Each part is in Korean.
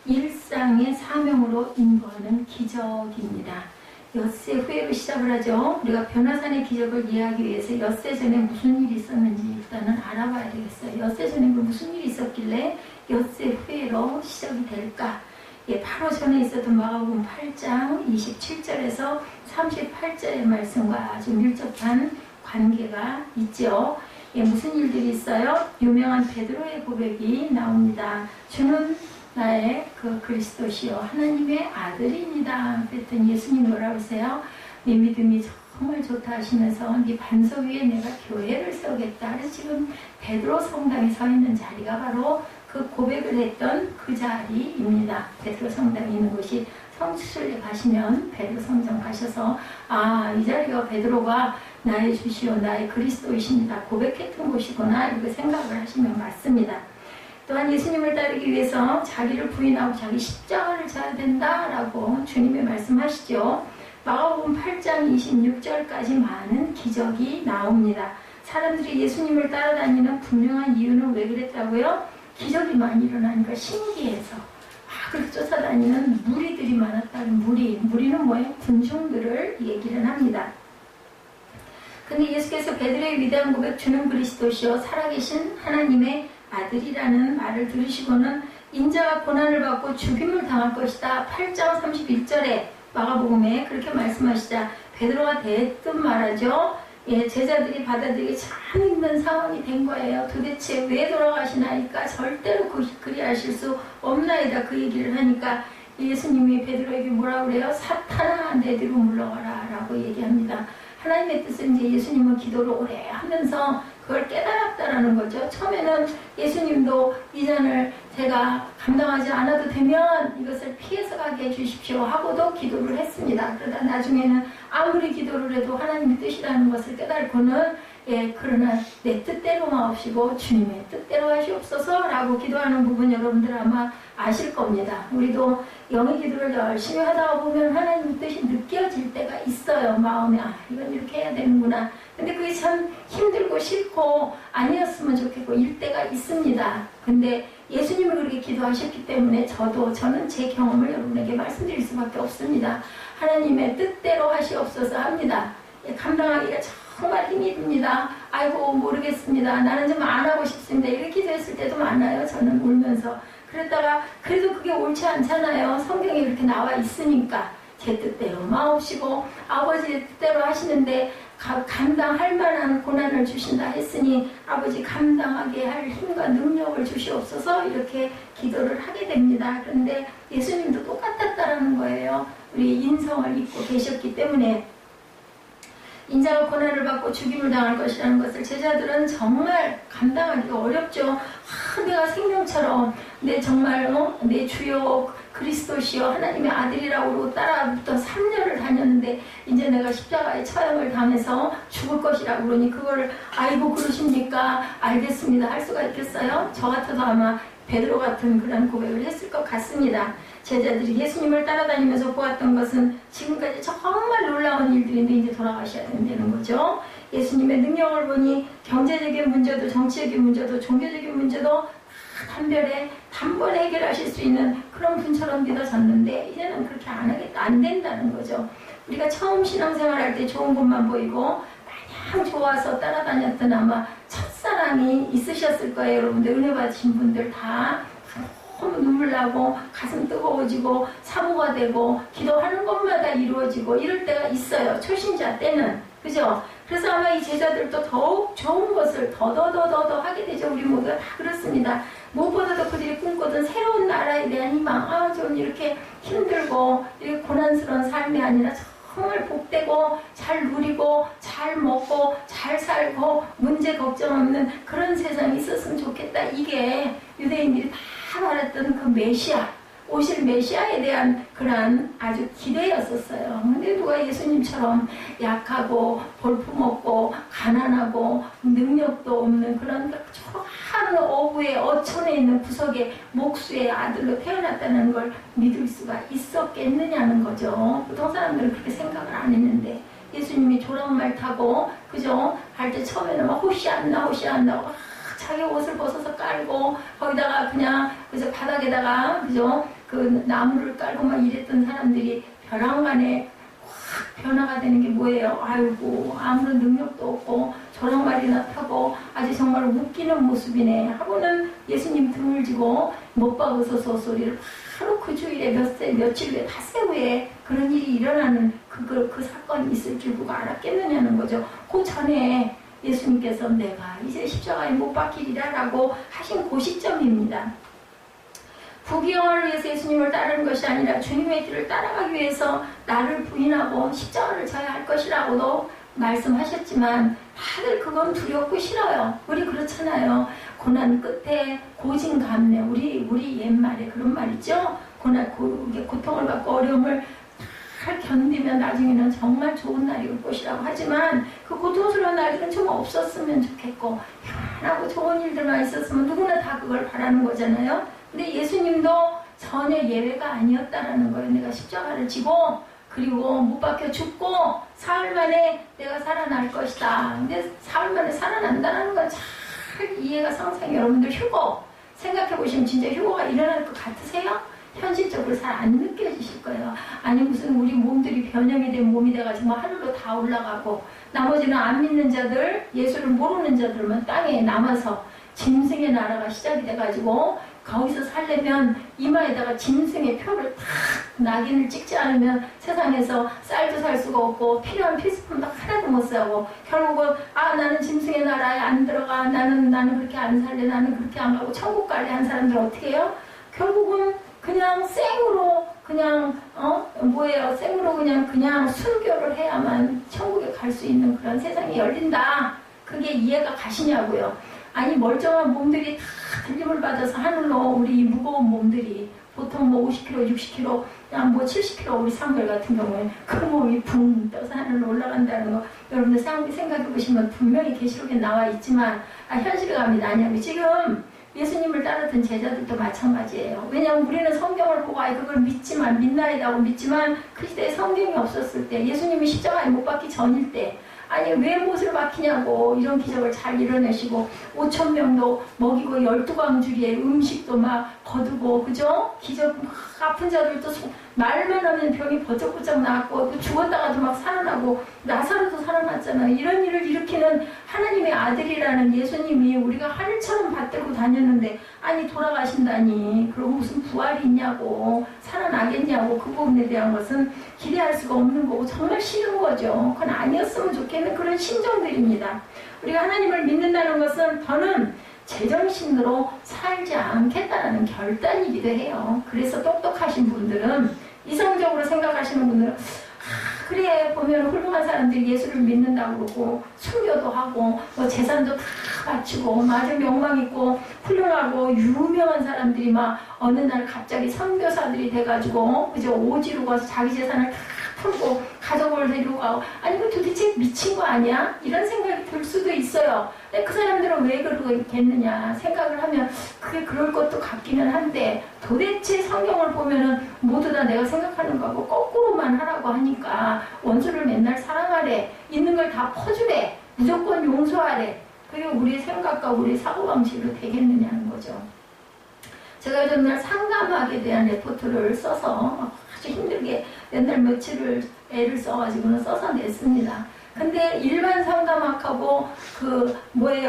일상의 사명으로 인도하는 기적입니다. 엿새 후에로 시작을 하죠. 우리가 변화산의 기적을 이해하기 위해서 엿새 전에 무슨 일이 있었는지 일단은 알아봐야 되겠어요. 엿새 전에 무슨 일이 있었길래 엿새 후에로 시작이 될까? 바로 전에 있었던 마가복음 8장 27절에서 38절의 말씀과 아주 밀접한 관계가 있죠. 무슨 일들이 있어요? 유명한 베드로의 고백이 나옵니다. 주는 나의 그 그리스도시요 하나님의 아들입니다. 그랬더니 예수님 뭐라고 하세요? 네 믿음이 정말 좋다 하시면서 네 반석 위에 내가 교회를 세우겠다. 그래서 지금 베드로 성당에 서 있는 자리가 바로 그 고백을 했던 그 자리입니다. 베드로 성당에 있는 곳이 성수순례 가시면 베드로 성당 가셔서 이 자리가 베드로가 나의 주시오 나의 그리스도이십니다 고백했던 곳이구나 이렇게 생각을 하시면 맞습니다. 또한 예수님을 따르기 위해서 자기를 부인하고 자기 십자가를 져야 된다라고 주님의 말씀하시죠. 마가복음 8장 26절까지 많은 기적이 나옵니다. 사람들이 예수님을 따라다니는 분명한 이유는 왜 그랬다고요? 기적이 많이 일어나니까 신기해서 그렇게 쫓아다니는 무리들이 많았다는 무리는 뭐예요? 군중들을 얘기를 합니다. 근데 예수께서 베드로의 위대한 고백 주는 그리스도시요 살아계신 하나님의 아들이라는 말을 들으시고는 인자가 고난을 받고 죽임을 당할 것이다. 8장 31절에 마가복음에 그렇게 말씀하시자 베드로가 대뜸 말하죠. 제자들이 받아들이기 참 힘든 상황이 된 거예요. 도대체 왜 돌아가시나이까 절대로 그리하실 수 없나이다. 그 얘기를 하니까 예수님이 베드로에게 뭐라고 그래요? 사탄아 내 뒤로 물러가라 라고 얘기합니다. 하나님의 뜻은 이제 예수님은 기도를 오래 하면서 그걸 깨달았다라는 거죠. 처음에는 예수님도 이 잔을 제가 감당하지 않아도 되면 이것을 피해서 가게 해주십시오 하고도 기도를 했습니다. 그러다 나중에는 아무리 기도를 해도 하나님의 뜻이라는 것을 깨달고는 그러나 내 뜻대로 마옵시고 주님의 뜻대로 하시옵소서 라고 기도하는 부분 여러분들 아마 아실 겁니다. 우리도 영의 기도를 열심히 하다 보면 하나님의 뜻이 느껴질 때가 있어요. 마음에 이건 이렇게 해야 되는구나. 근데 그게 참 힘들고 싫고 아니었으면 좋겠고 일 때가 있습니다. 근데 예수님을 그렇게 기도하셨기 때문에 저는 제 경험을 여러분에게 말씀드릴 수밖에 없습니다. 하나님의 뜻대로 하시옵소서 합니다. 감당하기가 정말 힘이 듭니다. 아이고 모르겠습니다. 나는 좀 안 하고 싶습니다. 이렇게 기도했을 때도 많아요. 저는 울면서. 그랬다가 그래도 그게 옳지 않잖아요. 성경에 이렇게 나와 있으니까 제 뜻대로 마옵시고 아버지의 뜻대로 하시는데 감당할 만한 고난을 주신다 했으니 아버지 감당하게 할 힘과 능력을 주시옵소서 이렇게 기도를 하게 됩니다. 그런데 예수님도 똑같았다라는 거예요. 우리 인성을 입고 계셨기 때문에 인자가 고난을 받고 죽임을 당할 것이라는 것을 제자들은 정말 감당하기가 어렵죠. 내가 생명처럼 정말 내 주요 그리스도시여 하나님의 아들이라고 따라붙어 3년을 다녔는데 이제 내가 십자가의 처형을 당해서 죽을 것이라고 그러니 그거를 아이고 그러십니까? 알겠습니다. 할 수가 있겠어요? 저 같아도 아마 베드로 같은 그런 고백을 했을 것 같습니다. 제자들이 예수님을 따라다니면서 보았던 것은 지금까지 정말 놀라운 일들인데 이제 돌아가셔야 된다는 거죠. 예수님의 능력을 보니 경제적인 문제도 정치적인 문제도 종교적인 문제도 단번에 해결하실 수 있는 그런 분처럼 믿어졌는데 이제는 그렇게 안 된다는 거죠. 우리가 처음 신앙생활 할 때 좋은 것만 보이고 마냥 좋아서 따라다녔던 아마 첫사랑이 있으셨을 거예요. 여러분들 은혜 받으신 분들 다 너무 눈물 나고 가슴 뜨거워지고 사모가 되고 기도하는 것마다 이루어지고 이럴 때가 있어요. 초신자 때는. 그죠? 그래서 아마 이 제자들도 더욱 좋은 것을 더더더더 하게 되죠. 우리 모두가 다 그렇습니다. 무엇보다도 그들이 꿈꾸던 새로운 나라에 대한 희망. 좀 이렇게 힘들고 이렇게 고난스러운 삶이 아니라 정말 복되고 잘 누리고 잘 먹고 잘 살고 문제 걱정 없는 그런 세상이 있었으면 좋겠다. 이게 유대인들이 다 말했던 그 메시아, 오실 메시아에 대한 그런 아주 기대였었어요. 근데 누가 예수님처럼 약하고 볼품없고 가난하고 능력도 없는 그런 한 어부의 어촌에 있는 구석의 목수의 아들로 태어났다는 걸 믿을 수가 있었겠느냐는 거죠. 보통 사람들은 그렇게 생각을 안 했는데 예수님이 조랑말 타고 그죠? 할 때 처음에는 막 호시안나 자기 옷을 벗어서 깔고 거기다가 그냥 그저 바닥에다가 그죠? 그 나무를 깔고 막 이랬던 사람들이 벼랑간에 확 변화가 되는 게 뭐예요? 아이고 아무런 능력도 없고 조랑말이나 타고 아주 정말 웃기는 모습이네 하고는 예수님 등을 지고 못 박으소서 소리를 바로 그 주일에 며칠 후에 닷새 후에 그런 일이 일어나는 그 사건이 있을 줄 누가 알았겠느냐는 거죠. 그 전에 예수님께서 내가 이제 십자가에 못 박히리라 라고 하신 그 시점입니다. 부귀영화를 위해서 예수님을 따르는 것이 아니라 주님의 길을 따라가기 위해서 나를 부인하고 십자가를 져야 할 것이라고도 말씀하셨지만 다들 그건 두렵고 싫어요. 우리 그렇잖아요. 고난 끝에 고진감래 우리 옛말에 그런 말 있죠. 고통을 받고 어려움을 잘 견디면 나중에는 정말 좋은 날이 올 것이라고 하지만 그 고통스러운 날들은 좀 없었으면 좋겠고 편하고 좋은 일들만 있었으면 누구나 다 그걸 바라는 거잖아요. 근데 예수님도 전혀 예외가 아니었다라는 거예요. 내가 십자가를 지고 그리고 못 박혀 죽고 사흘 만에 내가 살아날 것이다. 근데 사흘 만에 살아난다는 건 잘 이해가 상상이 여러분들 휴거 생각해 보시면 진짜 휴거가 일어날 것 같으세요? 현실적으로 잘 안 느껴지실 거예요. 아니 무슨 우리 몸들이 변형이 된 몸이 돼가지고 하늘로 다 올라가고 나머지는 안 믿는 자들 예수를 모르는 자들만 땅에 남아서 짐승의 나라가 시작이 돼가지고 거기서 살려면 이마에다가 짐승의 표를 탁 낙인을 찍지 않으면 세상에서 쌀도 살 수가 없고 필요한 필수품도 하나도 못 사고 결국은 나는 짐승의 나라에 안 들어가 나는 그렇게 안 살래 나는 그렇게 안 가고 천국 갈래 한 사람들 어떻게 해요? 결국은 그냥 생으로 그냥 생으로 그냥 순교를 해야만 천국에 갈 수 있는 그런 세상이 열린다. 그게 이해가 가시냐고요. 아니 멀쩡한 몸들이 다 들림을 받아서 하늘로 우리 무거운 몸들이 보통 50kg, 60kg, 그냥 70kg 우리 상별 같은 경우에 그 몸이 붕 떠서 하늘로 올라간다는 거 여러분들 생각해 보시면 분명히 계시록에 나와 있지만 현실감이 나냐면 지금 예수님을 따르던 제자들도 마찬가지예요. 왜냐하면 우리는 성경을 보고 그걸 믿나이다고 믿지만 그 시대에 성경이 없었을 때 예수님이 십자가에 못 박기 전일 때 왜 못을 박히냐고 이런 기적을 잘 이뤄내시고 5,000명도 먹이고 12광주리에 음식도 막 거두고 그죠? 기적 막 아픈 자들도 말만 하면 병이 버쩍버쩍 나왔고 죽었다가도 막 살아나고 나사로도 살아났잖아요. 이런 일을 일으키는 하나님의 아들이라는 예수님이 우리가 하늘처럼 받들고 다녔는데 돌아가신다니 그럼 무슨 부활이 있냐고 살아나겠냐고 그 부분에 대한 것은 기대할 수가 없는 거고 정말 싫은 거죠. 그건 아니었으면 좋겠는 그런 심정들입니다. 우리가 하나님을 믿는다는 것은 더는 제정신으로 살지 않겠다라는 결단이기도 해요. 그래서 똑똑하신 분들은 이성적으로 생각하시는 분들은 그래 보면 훌륭한 사람들이 예수를 믿는다고 그러고 순교도 하고 재산도 다 바치고 아주 명망 있고 훌륭하고 유명한 사람들이 막 어느 날 갑자기 선교사들이 돼가지고 그저 오지로 가서 자기 재산을 다 풀고 가족을 데리고 가고 그 도대체 미친 거 아니야? 이런 생각이 들 수도 있어요. 근데 그 사람들은 왜 그러겠느냐 생각을 하면 그게 그럴 것도 같기는 한데 도대체 성경을 보면은 모두 다 내가 생각하는 거하고 거꾸로만 하라고 하니까 원수를 맨날 사랑하래 있는 걸 다 퍼주래 무조건 용서하래 그게 우리 생각과 우리 사고방식으로 되겠느냐는 거죠. 제가 전날 상담학에 대한 레포트를 써서 아주 힘들게 몇 날 며칠을 애를 써가지고는 써서 냈습니다. 근데 일반 상담학하고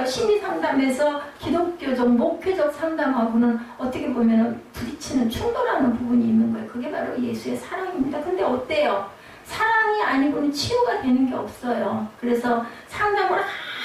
심리 상담에서 기독교적, 목회적 상담하고는 어떻게 보면 부딪히는 충돌하는 부분이 있는 거예요. 그게 바로 예수의 사랑입니다. 근데 어때요? 사랑이 아니고는 치유가 되는 게 없어요. 그래서 상담을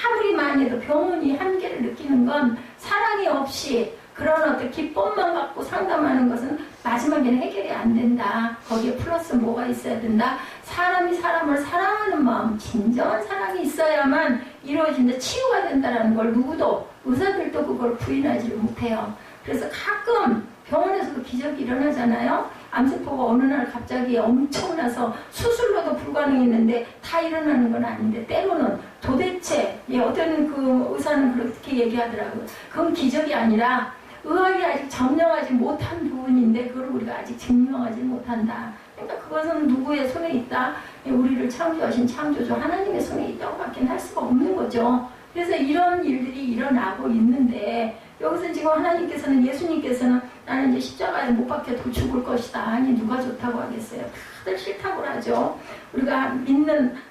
아무리 많이 해도 병원이 한계를 느끼는 건 사랑이 없이 그런 어떤 기쁨만 갖고 상담하는 것은 마지막에는 해결이 안 된다. 거기에 플러스 뭐가 있어야 된다. 사람이 사람을 사랑하는 마음, 진정한 사랑이 있어야만 이루어진다. 치유가 된다는 걸 누구도, 의사들도 그걸 부인하지를 못해요. 그래서 가끔 병원에서도 기적이 일어나잖아요. 암세포가 어느 날 갑자기 엄청나서 수술로도 불가능했는데 다 일어나는 건 아닌데 때로는 도대체 어떤 그 의사는 그렇게 얘기하더라고요. 그건 기적이 아니라 의학이 아직 점령하지 못한 부분인데 그걸 우리가 아직 증명하지 못한다. 그러니까 그것은 누구의 손에 있다? 우리를 창조하신 창조주 하나님의 손에 있다고 밖에 할 수가 없는 거죠. 그래서 이런 일들이 일어나고 있는데 여기서 지금 하나님께서는 예수님께서는 나는 이제 십자가에 못 박혀 죽을 것이다. 아니 누가 좋다고 하겠어요. 다들 싫다고 하죠. 우리가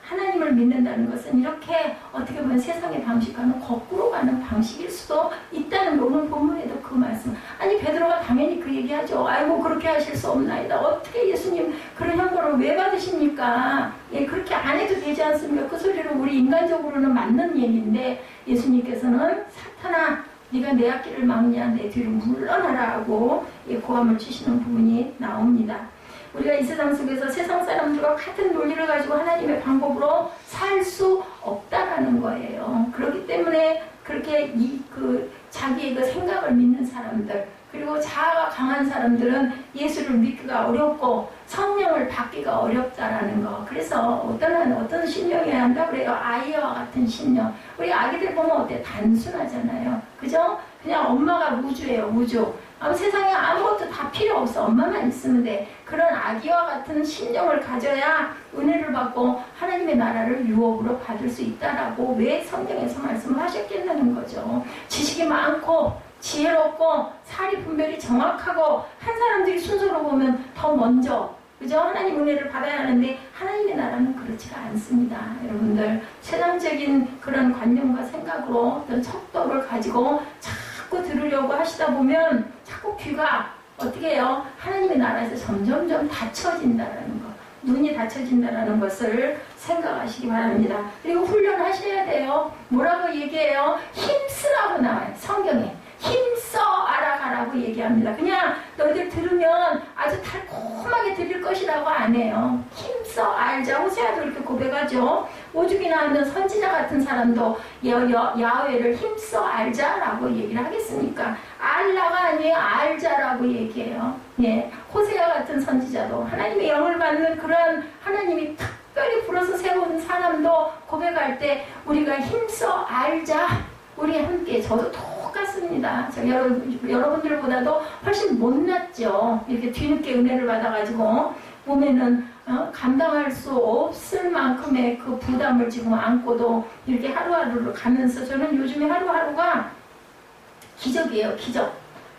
하나님을 믿는다는 것은 이렇게 어떻게 보면 세상의 방식과는 거꾸로 가는 방식일 수도 있다는 거. 오늘 본문에도 그 말씀. 아니 베드로가 당연히 그 얘기하죠. 아이고 그렇게 하실 수 없나이다. 어떻게 예수님 그런 형벌을 왜 받으십니까? 예, 그렇게 안 해도 되지 않습니까? 그 소리를 우리 인간적으로는 맞는 얘기인데 예수님께서는 사탄아 네가 내 앞길을 막냐 내 뒤로 물러나라 하고 고함을 치시는 부분이 나옵니다. 우리가 이 세상 속에서 세상 사람들과 같은 논리를 가지고 하나님의 방법으로 살 수 없다라는 거예요. 그렇기 때문에 그렇게 자기의 그 생각을 믿는 사람들 그리고 자아가 강한 사람들은 예수를 믿기가 어렵고 성령을 받기가 어렵다라는 거. 그래서 어떤 심령이어야 한다 그래요. 아이와 같은 심령. 우리 아기들 보면 어때? 단순하잖아요. 그죠? 그냥 엄마가 우주예요. 우주. 세상에 아무것도 다 필요 없어. 엄마만 있으면 돼. 그런 아기와 같은 심령을 가져야 은혜를 받고 하나님의 나라를 유업으로 받을 수 있다라고 왜 성경에서 말씀을 하셨겠냐는 거죠. 지식이 많고 지혜롭고 사리 분별이 정확하고 한 사람들이 순서로 보면 더 먼저 그죠? 하나님 은혜를 받아야 하는데 하나님의 나라는 그렇지가 않습니다. 여러분들 세상적인 그런 관념과 생각으로 어떤 척도를 가지고 자꾸 들으려고 하시다 보면 자꾸 귀가 어떻게 해요? 하나님의 나라에서 점점점 닫혀진다라는 것. 눈이 닫혀진다라는 것을 생각하시기 바랍니다. 그리고 훈련하셔야 돼요. 뭐라고 얘기해요? 힘쓰라고 나와요. 성경에. 힘써 알아가라고 얘기합니다. 그냥 너희들 들으면 아주 달콤하게 들릴 것이라고 안 해요. 힘써 알자. 호세아도 이렇게 고백하죠. 오죽이 나왔는 선지자 같은 사람도 야훼를 힘써 알자라고 얘기를 하겠습니까? 알라가 아니에요. 알자라고 얘기해요. 예, 호세아 같은 선지자도 하나님의 영을 받는 그런 하나님이 특별히 불어서 세운 사람도 고백할 때 우리가 힘써 알자. 우리 함께 저도 똑같습니다. 여러분들보다도 훨씬 못났죠. 이렇게 뒤늦게 은혜를 받아가지고 몸에는 감당할 수 없을 만큼의 그 부담을 지금 안고도 이렇게 하루하루를 가면서 저는 요즘에 하루하루가 기적이에요. 기적.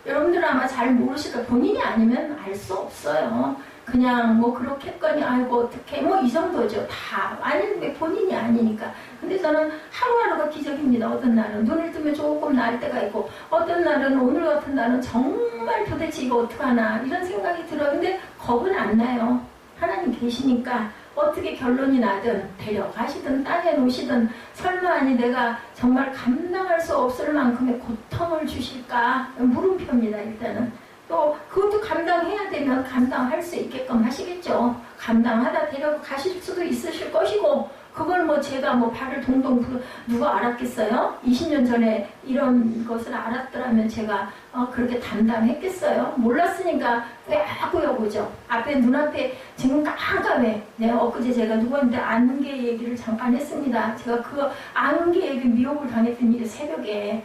여러분들은 아마 잘 모르실 거예요. 본인이 아니면 알 수 없어요. 그냥 뭐 그렇겠거니 아이고 어떡해 뭐 이 정도죠. 다 아니 본인이 아니니까. 근데 저는 하루하루가 기적입니다. 어떤 날은 눈을 뜨면 조금 나을 때가 있고 어떤 날은 오늘 같은 날은 정말 도대체 이거 어떡하나 이런 생각이 들어요. 근데 겁은 안 나요. 하나님 계시니까 어떻게 결론이 나든 데려가시든 땅에 놓으시든 설마 아니 내가 정말 감당할 수 없을 만큼의 고통을 주실까 물음표입니다. 일단은 또 그것도 감당해야 되면 감당할 수 있게끔 하시겠죠. 감당하다 데려가실 수도 있으실 것이고 그걸 뭐 제가 뭐 발을 동동 누가 알았겠어요? 20년 전에 이런 것을 알았더라면 제가 그렇게 담당했겠어요? 몰랐으니까 빼고요 보죠. 앞에 눈앞에 지금 깜깜해. 네, 엊그제 제가 누구한테 안개 얘기를 잠깐 했습니다. 제가 그 안개 얘기 미혹을 당했던 일이 새벽에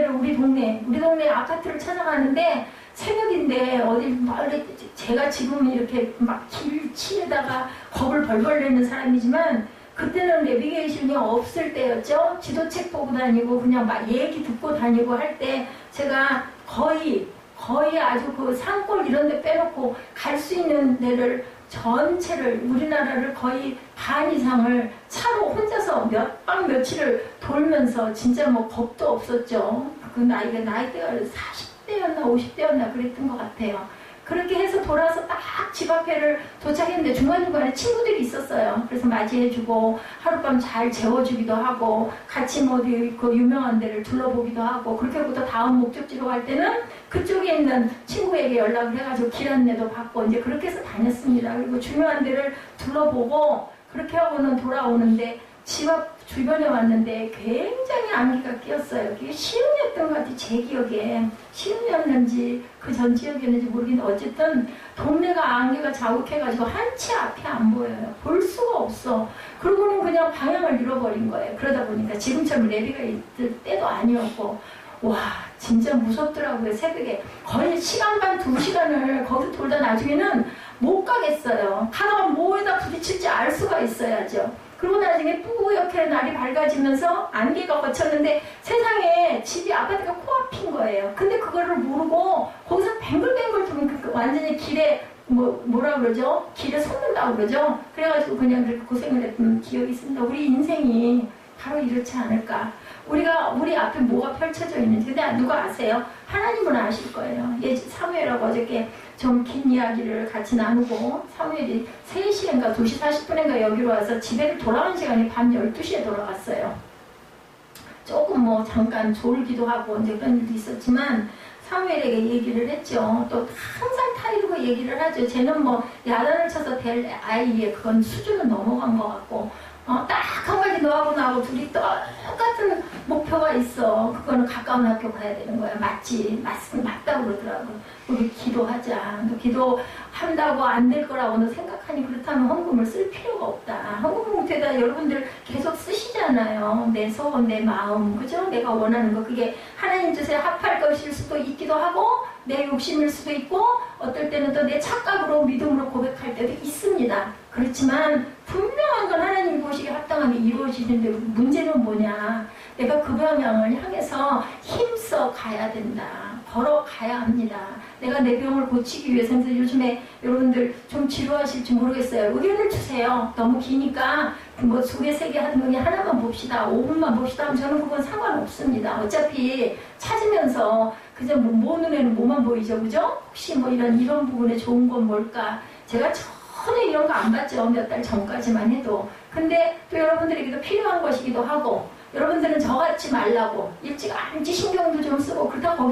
우리 동네 아파트를 찾아가는데 새벽인데 어디 마을에 제가 지금 이렇게 막 길치에다가 겁을 벌벌 내는 사람이지만 그때는 내비게이션이 없을 때였죠. 지도책 보고 다니고 그냥 막 얘기 듣고 다니고 할 때 제가 거의 아주 그 산골 이런 데 빼놓고 갈 수 있는 데를 전체를 우리나라를 거의 반 이상을 차로 혼자서 몇 박 며칠을 돌면서 진짜 뭐 겁도 없었죠. 그 나이대가 40대였나 50대였나 그랬던 것 같아요. 그렇게 해서 돌아서 딱 집 앞에를 도착했는데 중간중간에 친구들이 있었어요. 그래서 맞이해주고 하룻밤 잘 재워주기도 하고 같이 뭐 어디 그 유명한 데를 둘러보기도 하고 그렇게부터 다음 목적지로 갈 때는 그쪽에 있는 친구에게 연락을 해가지고 길 안내도 받고 이제 그렇게 해서 다녔습니다. 그리고 중요한 데를 둘러보고 그렇게 하고는 돌아오는데 집 앞 주변에 왔는데 굉장히 안개가 끼었어요. 그게 시흥이었던 것 같아요. 제 기억에. 시흥이었는지 그 전 지역이었는지 모르겠는데 어쨌든 동네가 안개가 자욱해가지고 한 채 앞이 안 보여요. 볼 수가 없어. 그러고는 그냥 방향을 잃어버린 거예요. 그러다 보니까 지금처럼 내비가 있을 때도 아니었고 와 진짜 무섭더라고요. 새벽에 거의 시간 반 2시간을 거기서 돌다 나중에는 못 가겠어요. 가다가 뭐에다 부딪힐지 알 수가 있어야죠. 그리고 나중에 뿌옇게 날이 밝아지면서 안개가 걷혔는데 세상에 집이 아파트가 코앞인 거예요. 근데 그거를 모르고 거기서 뱅글뱅글 도는 완전히 길에 뭐라 그러죠? 길에 솟는다고 그러죠? 그래가지고 그냥 그렇게 고생을 했던 기억이 있습니다. 우리 인생이 바로 이렇지 않을까. 우리 앞에 뭐가 펼쳐져 있는지. 근데 누가 아세요? 하나님은 아실 거예요. 사무엘하고 어저께 좀 긴 이야기를 같이 나누고 사무엘이 3시인가 2시 40분인가 여기로 와서 집에 돌아온 시간이 밤 12시에 돌아갔어요. 조금 잠깐 졸기도 하고 이제 그런 일도 있었지만 사무엘에게 얘기를 했죠. 또 항상 타이르고 얘기를 하죠. 쟤는 야단을 쳐서 될 아이에 그건 수준은 넘어간 것 같고 딱 한 가지 너하고 나하고 둘이 똑같은 목표가 있어. 그거는 가까운 학교 가야 되는 거야. 맞다고 그러더라고. 우리 기도하자. 기도한다고 안 될 거라고 너 생각하니 그렇다면 헌금을 쓸 필요가 없다. 헌금 봉투에다 여러분들 계속 쓰시잖아요. 내 소원, 내 마음, 그죠? 내가 원하는 거. 그게 하나님 뜻에 합할 것일 수도 있기도 하고 내 욕심일 수도 있고 어떨 때는 또 내 착각으로 믿음으로 고백할 때도 있습니다. 그렇지만 분명한 건 하나님 보시기에 합당하게 이루어지는데 문제는 뭐냐. 내가 그 방향을 향해서 힘써 가야 된다. 걸어가야 합니다. 내가 내 병을 고치기 위해서 요즘에 여러분들 좀 지루하실지 모르겠어요. 의견을 주세요. 너무 기니까 2개, 3개 하는 거니 하나만 봅시다. 5분만 봅시다 하면 저는 그건 상관없습니다. 어차피 찾으면서 그저 뭐 눈에는 뭐만 보이죠. 그죠? 혹시 이런 부분에 좋은 건 뭘까? 제가 전혀 이런 거 안 봤죠. 몇 달 전까지만 해도. 근데 또 여러분들에게도 필요한 것이기도 하고 여러분들은 저같지 말라고 일찌감치 신경도 좀 쓰고 그렇다고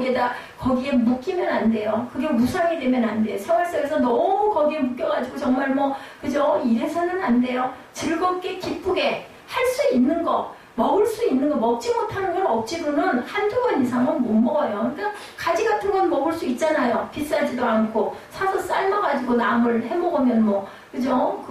거기에 묶이면 안 돼요. 그게 무상이 되면 안 돼요. 생활 속에서 너무 거기에 묶여가지고 정말 그죠? 이래서는 안 돼요. 즐겁게 기쁘게 할 수 있는 거 먹을 수 있는 거 먹지 못하는 건 억지로는 한두 번 이상은 못 먹어요. 그러니까 가지 같은 건 먹을 수 있잖아요. 비싸지도 않고 사서 삶아가지고 나물 해먹으면 그죠?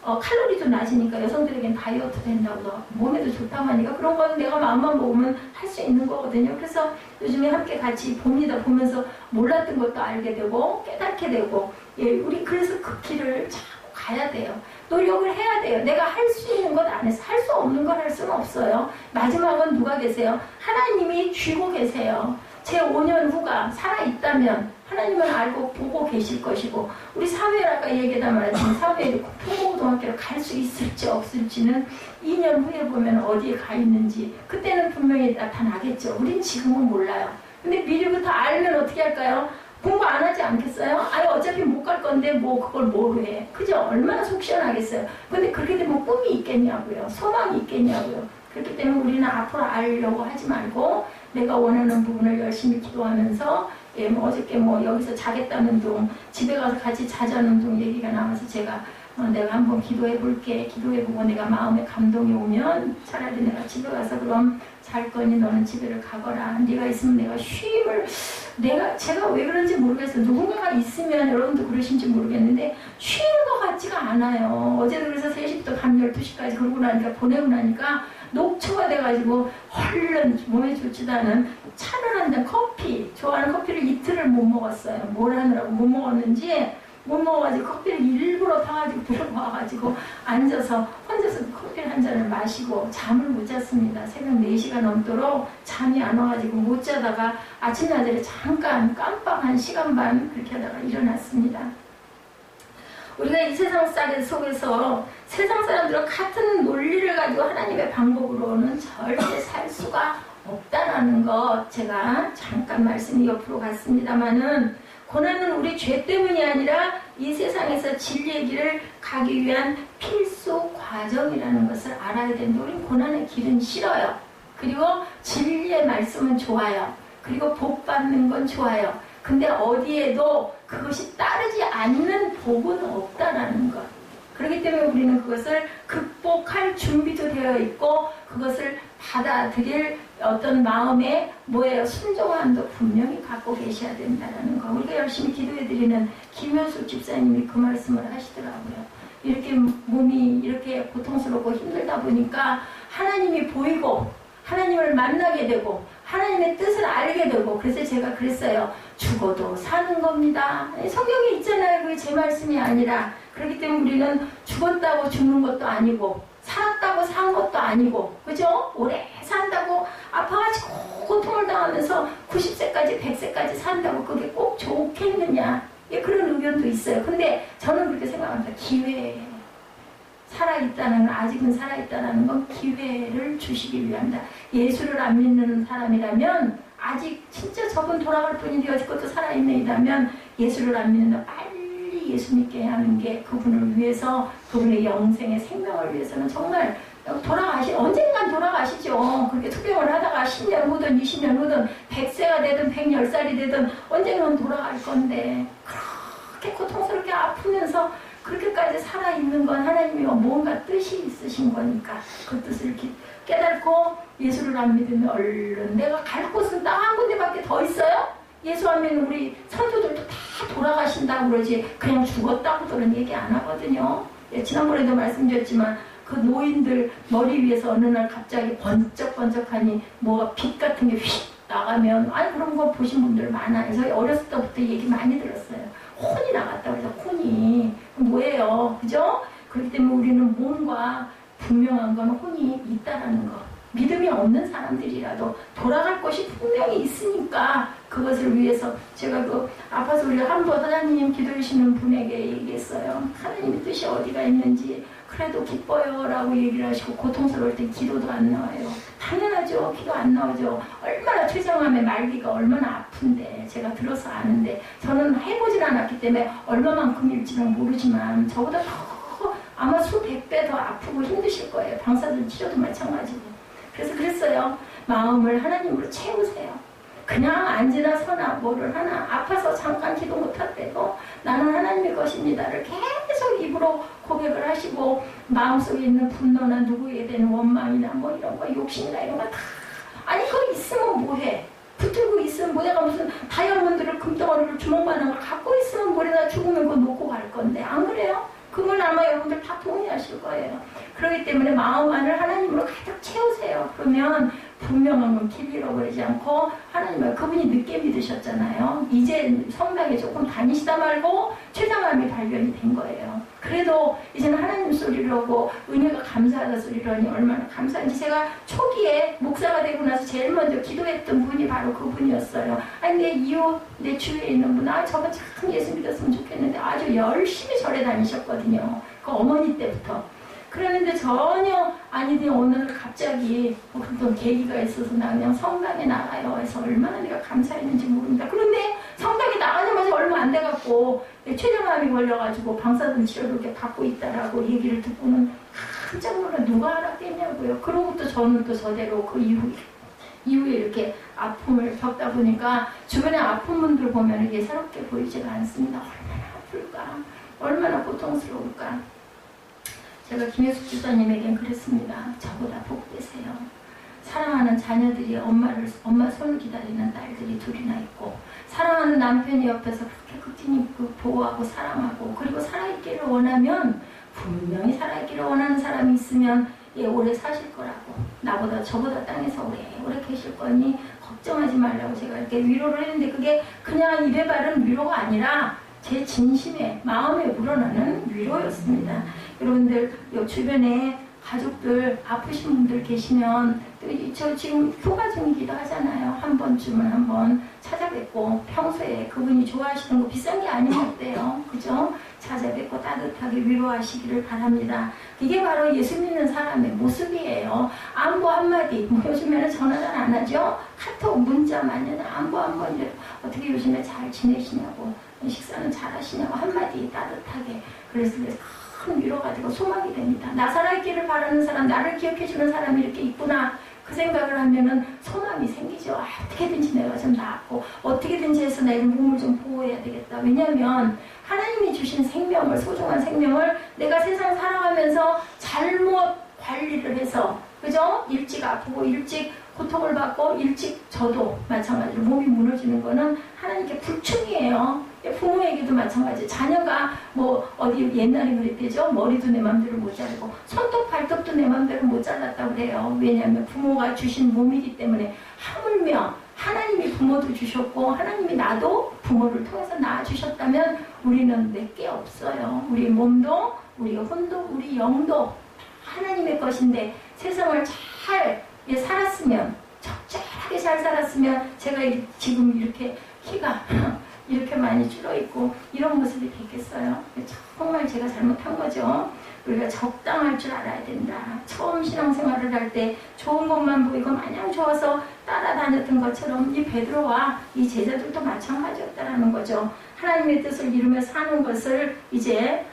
칼로리도 낮으니까 여성들에겐 다이어트 된다고 몸에도 좋다고 하니까 그런 건 내가 마음만 먹으면 할 수 있는 거거든요. 그래서 요즘에 함께 같이 봅니다. 보면서 몰랐던 것도 알게 되고 깨닫게 되고 우리 그래서 그 길을 자꾸 가야 돼요. 노력을 해야 돼요. 내가 할 수 있는 것 안에서 할 수 없는 걸 할 수는 없어요. 마지막은 누가 계세요? 하나님이 쥐고 계세요. 제 5년 후가 살아있다면 하나님은 알고 보고 계실 것이고 우리 사무엘 아까 얘기하다 말했지만 사무엘이 통고등학교를 갈 수 있을지 없을지는 2년 후에 보면 어디에 가 있는지 그때는 분명히 나타나겠죠. 우린 지금은 몰라요. 근데 미리부터 알면 어떻게 할까요? 공부 안 하지 않겠어요? 아니 어차피 못 갈 건데 그걸 뭐로 해? 그죠? 얼마나 속 시원하겠어요. 근데 그렇게 되면 꿈이 있겠냐고요. 소망이 있겠냐고요. 그렇기 때문에 우리는 앞으로 알려고 하지 말고 내가 원하는 부분을 열심히 기도하면서 어저께 여기서 자겠다는 둥 집에 가서 같이 자자는 둥 얘기가 나와서 제가 내가 한번 기도해 볼게. 기도해보고 내가 마음에 감동이 오면 차라리 내가 집에 가서 그럼 잘 거니 너는 집에를 가거라. 네가 있으면 내가 쉼을 제가 왜 그런지 모르겠어요. 누군가가 있으면 여러분도 그러신지 모르겠는데 쉬는 것 같지가 않아요. 어제도 그래서 3시부터 밤 12시까지 그러고 나니까 보내고 나니까 녹초가 돼가지고 얼른 몸에 좋지도 않은 차를 한 잔 커피 좋아하는 커피를 이틀을 못 먹었어요. 뭘 하느라고 못 먹었는지 못 먹어가지고 커피를 일부러 타가지고 들어와가지고 앉아서 혼자서 커피를 한 잔을 마시고 잠을 못 잤습니다. 새벽 4시가 넘도록 잠이 안 와가지고 못 자다가 아침나절에 잠깐 깜빡 한 시간 반 그렇게 하다가 일어났습니다. 우리가 이 세상 속에서 세상 사람들과 같은 논리를 가지고 하나님의 방법으로는 절대 살 수가 없다라는 것 제가 잠깐 말씀이 옆으로 갔습니다마는 고난은 우리 죄 때문이 아니라 이 세상에서 진리의 길을 가기 위한 필수 과정이라는 것을 알아야 되는데 우린 고난의 길은 싫어요. 그리고 진리의 말씀은 좋아요. 그리고 복 받는 건 좋아요. 근데 어디에도 그것이 따르지 않는 복은 없다라는 것. 그렇기 때문에 우리는 그것을 극복할 준비도 되어 있고 그것을 받아들일 어떤 마음의 순종함도 분명히 갖고 계셔야 된다는 거. 우리가 열심히 기도해드리는 김현숙 집사님이 그 말씀을 하시더라고요. 이렇게 몸이 이렇게 고통스럽고 힘들다 보니까 하나님이 보이고 하나님을 만나게 되고 하나님의 뜻을 알게 되고 그래서 제가 그랬어요. 죽어도 사는 겁니다. 성경에 있잖아요. 그게 제 말씀이 아니라. 그렇기 때문에 우리는 죽었다고 죽는 것도 아니고 살았다고 산 것도 아니고, 그죠? 오래 산다고 아파가지고 고통을 당하면서 90세까지 100세까지 산다고 그게 꼭 좋겠느냐. 예, 그런 의견도 있어요. 근데 저는 그렇게 생각합니다. 기회. 살아있다는, 아직은 살아있다는 건 기회를 주시기 위함이다. 예수를 안 믿는 사람이라면, 아직 진짜 저분 돌아갈 뿐인데 여지껏도 살아있는 예수를 안 믿는다. 빨리 예수 믿게 하는 게 그분을 위해서, 그분의 영생의 생명을 위해서는 정말 언젠간 돌아가시죠. 그렇게 투병을 하다가 10년 후든 20년 후든 100세가 되든 110살이 되든 언젠간 돌아갈 건데, 그렇게 고통스럽게 아프면서 그렇게까지 살아있는 건 하나님이 뭔가 뜻이 있으신 거니까 그 뜻을 이렇게 깨닫고 예수를 안 믿으면 얼른 내가 갈 곳은 딱 한 군데밖에 더 있어요? 예수 안 믿는 우리 선조들도 다 돌아가신다고 그러지 그냥 죽었다고들은 얘기 안 하거든요. 예, 지난번에도 말씀드렸지만 그 노인들 머리 위에서 어느 날 갑자기 번쩍번쩍하니 뭐가 빛 같은 게 휙 나가면 아니 그런 거 보신 분들 많아요. 그래서 어렸을 때부터 얘기 많이 들었어요. 혼이 나갔다고 해서 혼이 뭐예요? 그죠? 그렇기 때문에 우리는 뭔가 분명한 건 혼이 있다라는 거. 믿음이 없는 사람들이라도 돌아갈 것이 분명히 있으니까 그것을 위해서 제가 그 아파서 우리 한번 사장님 기도하시는 분에게 얘기했어요. 하나님의 뜻이 어디가 있는지 그래도 기뻐요 라고 얘기를 하시고 고통스러울 때 기도도 안 나와요. 당연하죠. 기도 안 나오죠. 얼마나 췌장암의 말기가 얼마나 아픈데 제가 들어서 아는데 저는 해보질 않았기 때문에 얼마만큼일지는 모르지만 저보다 더 아마 수백 배 더 아프고 힘드실 거예요. 방사선 치료도 마찬가지고. 그래서 그랬어요. 마음을 하나님으로 채우세요. 그냥 앉으나 서나 뭐를 하나 아파서 잠깐 기도 못할 때도 나는 하나님의 것입니다를 계속 입으로 고백을 하시고 마음속에 있는 분노나 누구에 대한 원망이나 뭐 이런 거 욕심이나 이런 거 다 아니 그거 있으면 뭐해. 붙들고 있으면 뭐 내가 무슨 다이아몬드를 금덩어리를 주먹만한 걸 갖고 있으면 뭐래나 죽으면 그거 놓고 갈 건데 안 그래요? 그건 아마 여러분들 다 동의하실 거예요. 그렇기 때문에 마음 안을 하나님으로 가득 채우세요. 그러면 분명한 건 길 잃어버리지 않고 하나님을 그분이 늦게 믿으셨잖아요. 이제 성당에 조금 다니시다 말고 췌장암이 발견이 된 거예요. 그래도 이제는 하나님 소리를 하고 은혜가 감사하다 소리를 하니 얼마나 감사한지 제가 초기에 목사가 되고 나서 제일 먼저 기도했던 분이 바로 그분이었어요. 아니 내 이웃 내 주위에 있는 분 저거 참 예수 믿었으면 좋겠는데 아주 열심히 절에 다니셨거든요. 그 어머니 때부터. 그랬는데 전혀 아니더니 오늘 갑자기 어떤 계기가 있어서 나 그냥 성당에 나가요 해서 얼마나 내가 감사했는지 모릅니다. 그런데 성당에 나가자마자 얼마 안 돼갖고 췌장암이 걸려가지고 방사선 치료를 이렇게 받고 있다라고 얘기를 듣고는 깜짝 놀라 누가 알았겠냐고요. 그러고 또 저는 또 저대로 그 이후에 이렇게 아픔을 겪다 보니까 주변에 아픈 분들 보면 예사롭게 보이지가 않습니다. 얼마나 아플까 얼마나 고통스러울까. 제가 김혜숙 집사님에겐 그랬습니다. 저보다 복되세요. 사랑하는 자녀들이 엄마 손을 기다리는 딸들이 둘이나 있고 사랑하는 남편이 옆에서 그렇게 극진히 보호하고 사랑하고 그리고 살아있기를 원하면 분명히 살아있기를 원하는 사람이 있으면 오래 사실 거라고 나보다 저보다 땅에서 오래 계실 거니 걱정하지 말라고 제가 이렇게 위로를 했는데 그게 그냥 입에 바른 위로가 아니라 제 진심에 마음에 우러나는 위로였습니다. 여러분들 주변에 가족들 아프신 분들 계시면 저 지금 휴가 중이기도 하잖아요. 한 번쯤은 한번 찾아뵙고 평소에 그분이 좋아하시는 거 비싼 게 아니면 어때요? 그죠? 찾아뵙고 따뜻하게 위로하시기를 바랍니다. 이게 바로 예수 믿는 사람의 모습이에요. 안부 한마디 뭐 요즘에는 전화 잘 안 하죠? 카톡 문자 마냥 안부 한번 어떻게 요즘에 잘 지내시냐고 식사는 잘 하시냐고 한마디 따뜻하게 그래서 큰 위로가 되고 소망이 됩니다. 나 살아있기를 바라는 사람, 나를 기억해주는 사람이 이렇게 있구나. 그 생각을 하면은 소망이 생기죠. 어떻게든지 내가 좀 낫고 어떻게든지 해서 내 몸을 좀 보호해야 되겠다. 왜냐하면 하나님이 주신 생명을 소중한 생명을 내가 세상 살아가면서 잘못 관리를 해서 그죠? 일찍 아프고 일찍 고통을 받고 일찍 저도 마찬가지로 몸이 무너지는 거는 하나님께 불충이에요. 부모에게도 마찬가지. 자녀가 뭐 어디 옛날에 그랬대죠. 머리도 내 맘대로 못 자르고 손톱 발톱도 내 맘대로 못 잘랐다고 그래요. 왜냐하면 부모가 주신 몸이기 때문에 하물며 하나님이 부모도 주셨고 하나님이 나도 부모를 통해서 낳아주셨다면 우리는 내게 없어요. 우리 몸도 우리 혼도 우리 영도 하나님의 것인데 세상을 잘 살았으면, 적절하게 잘 살았으면 제가 지금 이렇게 키가 이렇게 많이 줄어있고 이런 모습이 됐겠어요? 정말 제가 잘못한 거죠. 우리가 적당할 줄 알아야 된다. 처음 신앙생활을 할 때 좋은 것만 보이고 마냥 좋아서 따라다녔던 것처럼 이 베드로와 이 제자들도 마찬가지였다라는 거죠. 하나님의 뜻을 이루며 사는 것을 이제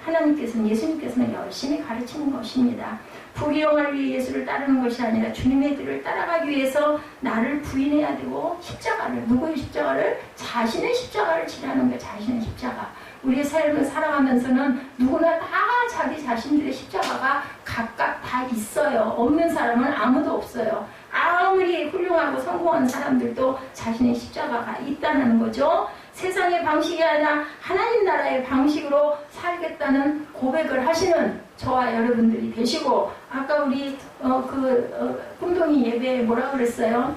예수님께서는 열심히 가르치는 것입니다. 부귀영화를 위해 예수를 따르는 것이 아니라 주님의 길을 따라가기 위해서 나를 부인해야 되고 십자가를, 누구의 십자가를? 자신의 십자가를 지라는 거예요. 자신의 십자가. 우리의 삶을 살아가면서는 누구나 다 자기 자신들의 십자가가 각각 다 있어요. 없는 사람은 아무도 없어요. 아무리 훌륭하고 성공한 사람들도 자신의 십자가가 있다는 거죠. 세상의 방식이 아니라 하나님 나라의 방식으로 살겠다는 고백을 하시는 저와 여러분들이 되시고, 아까 우리 꿈동이 예배에 뭐라고 그랬어요?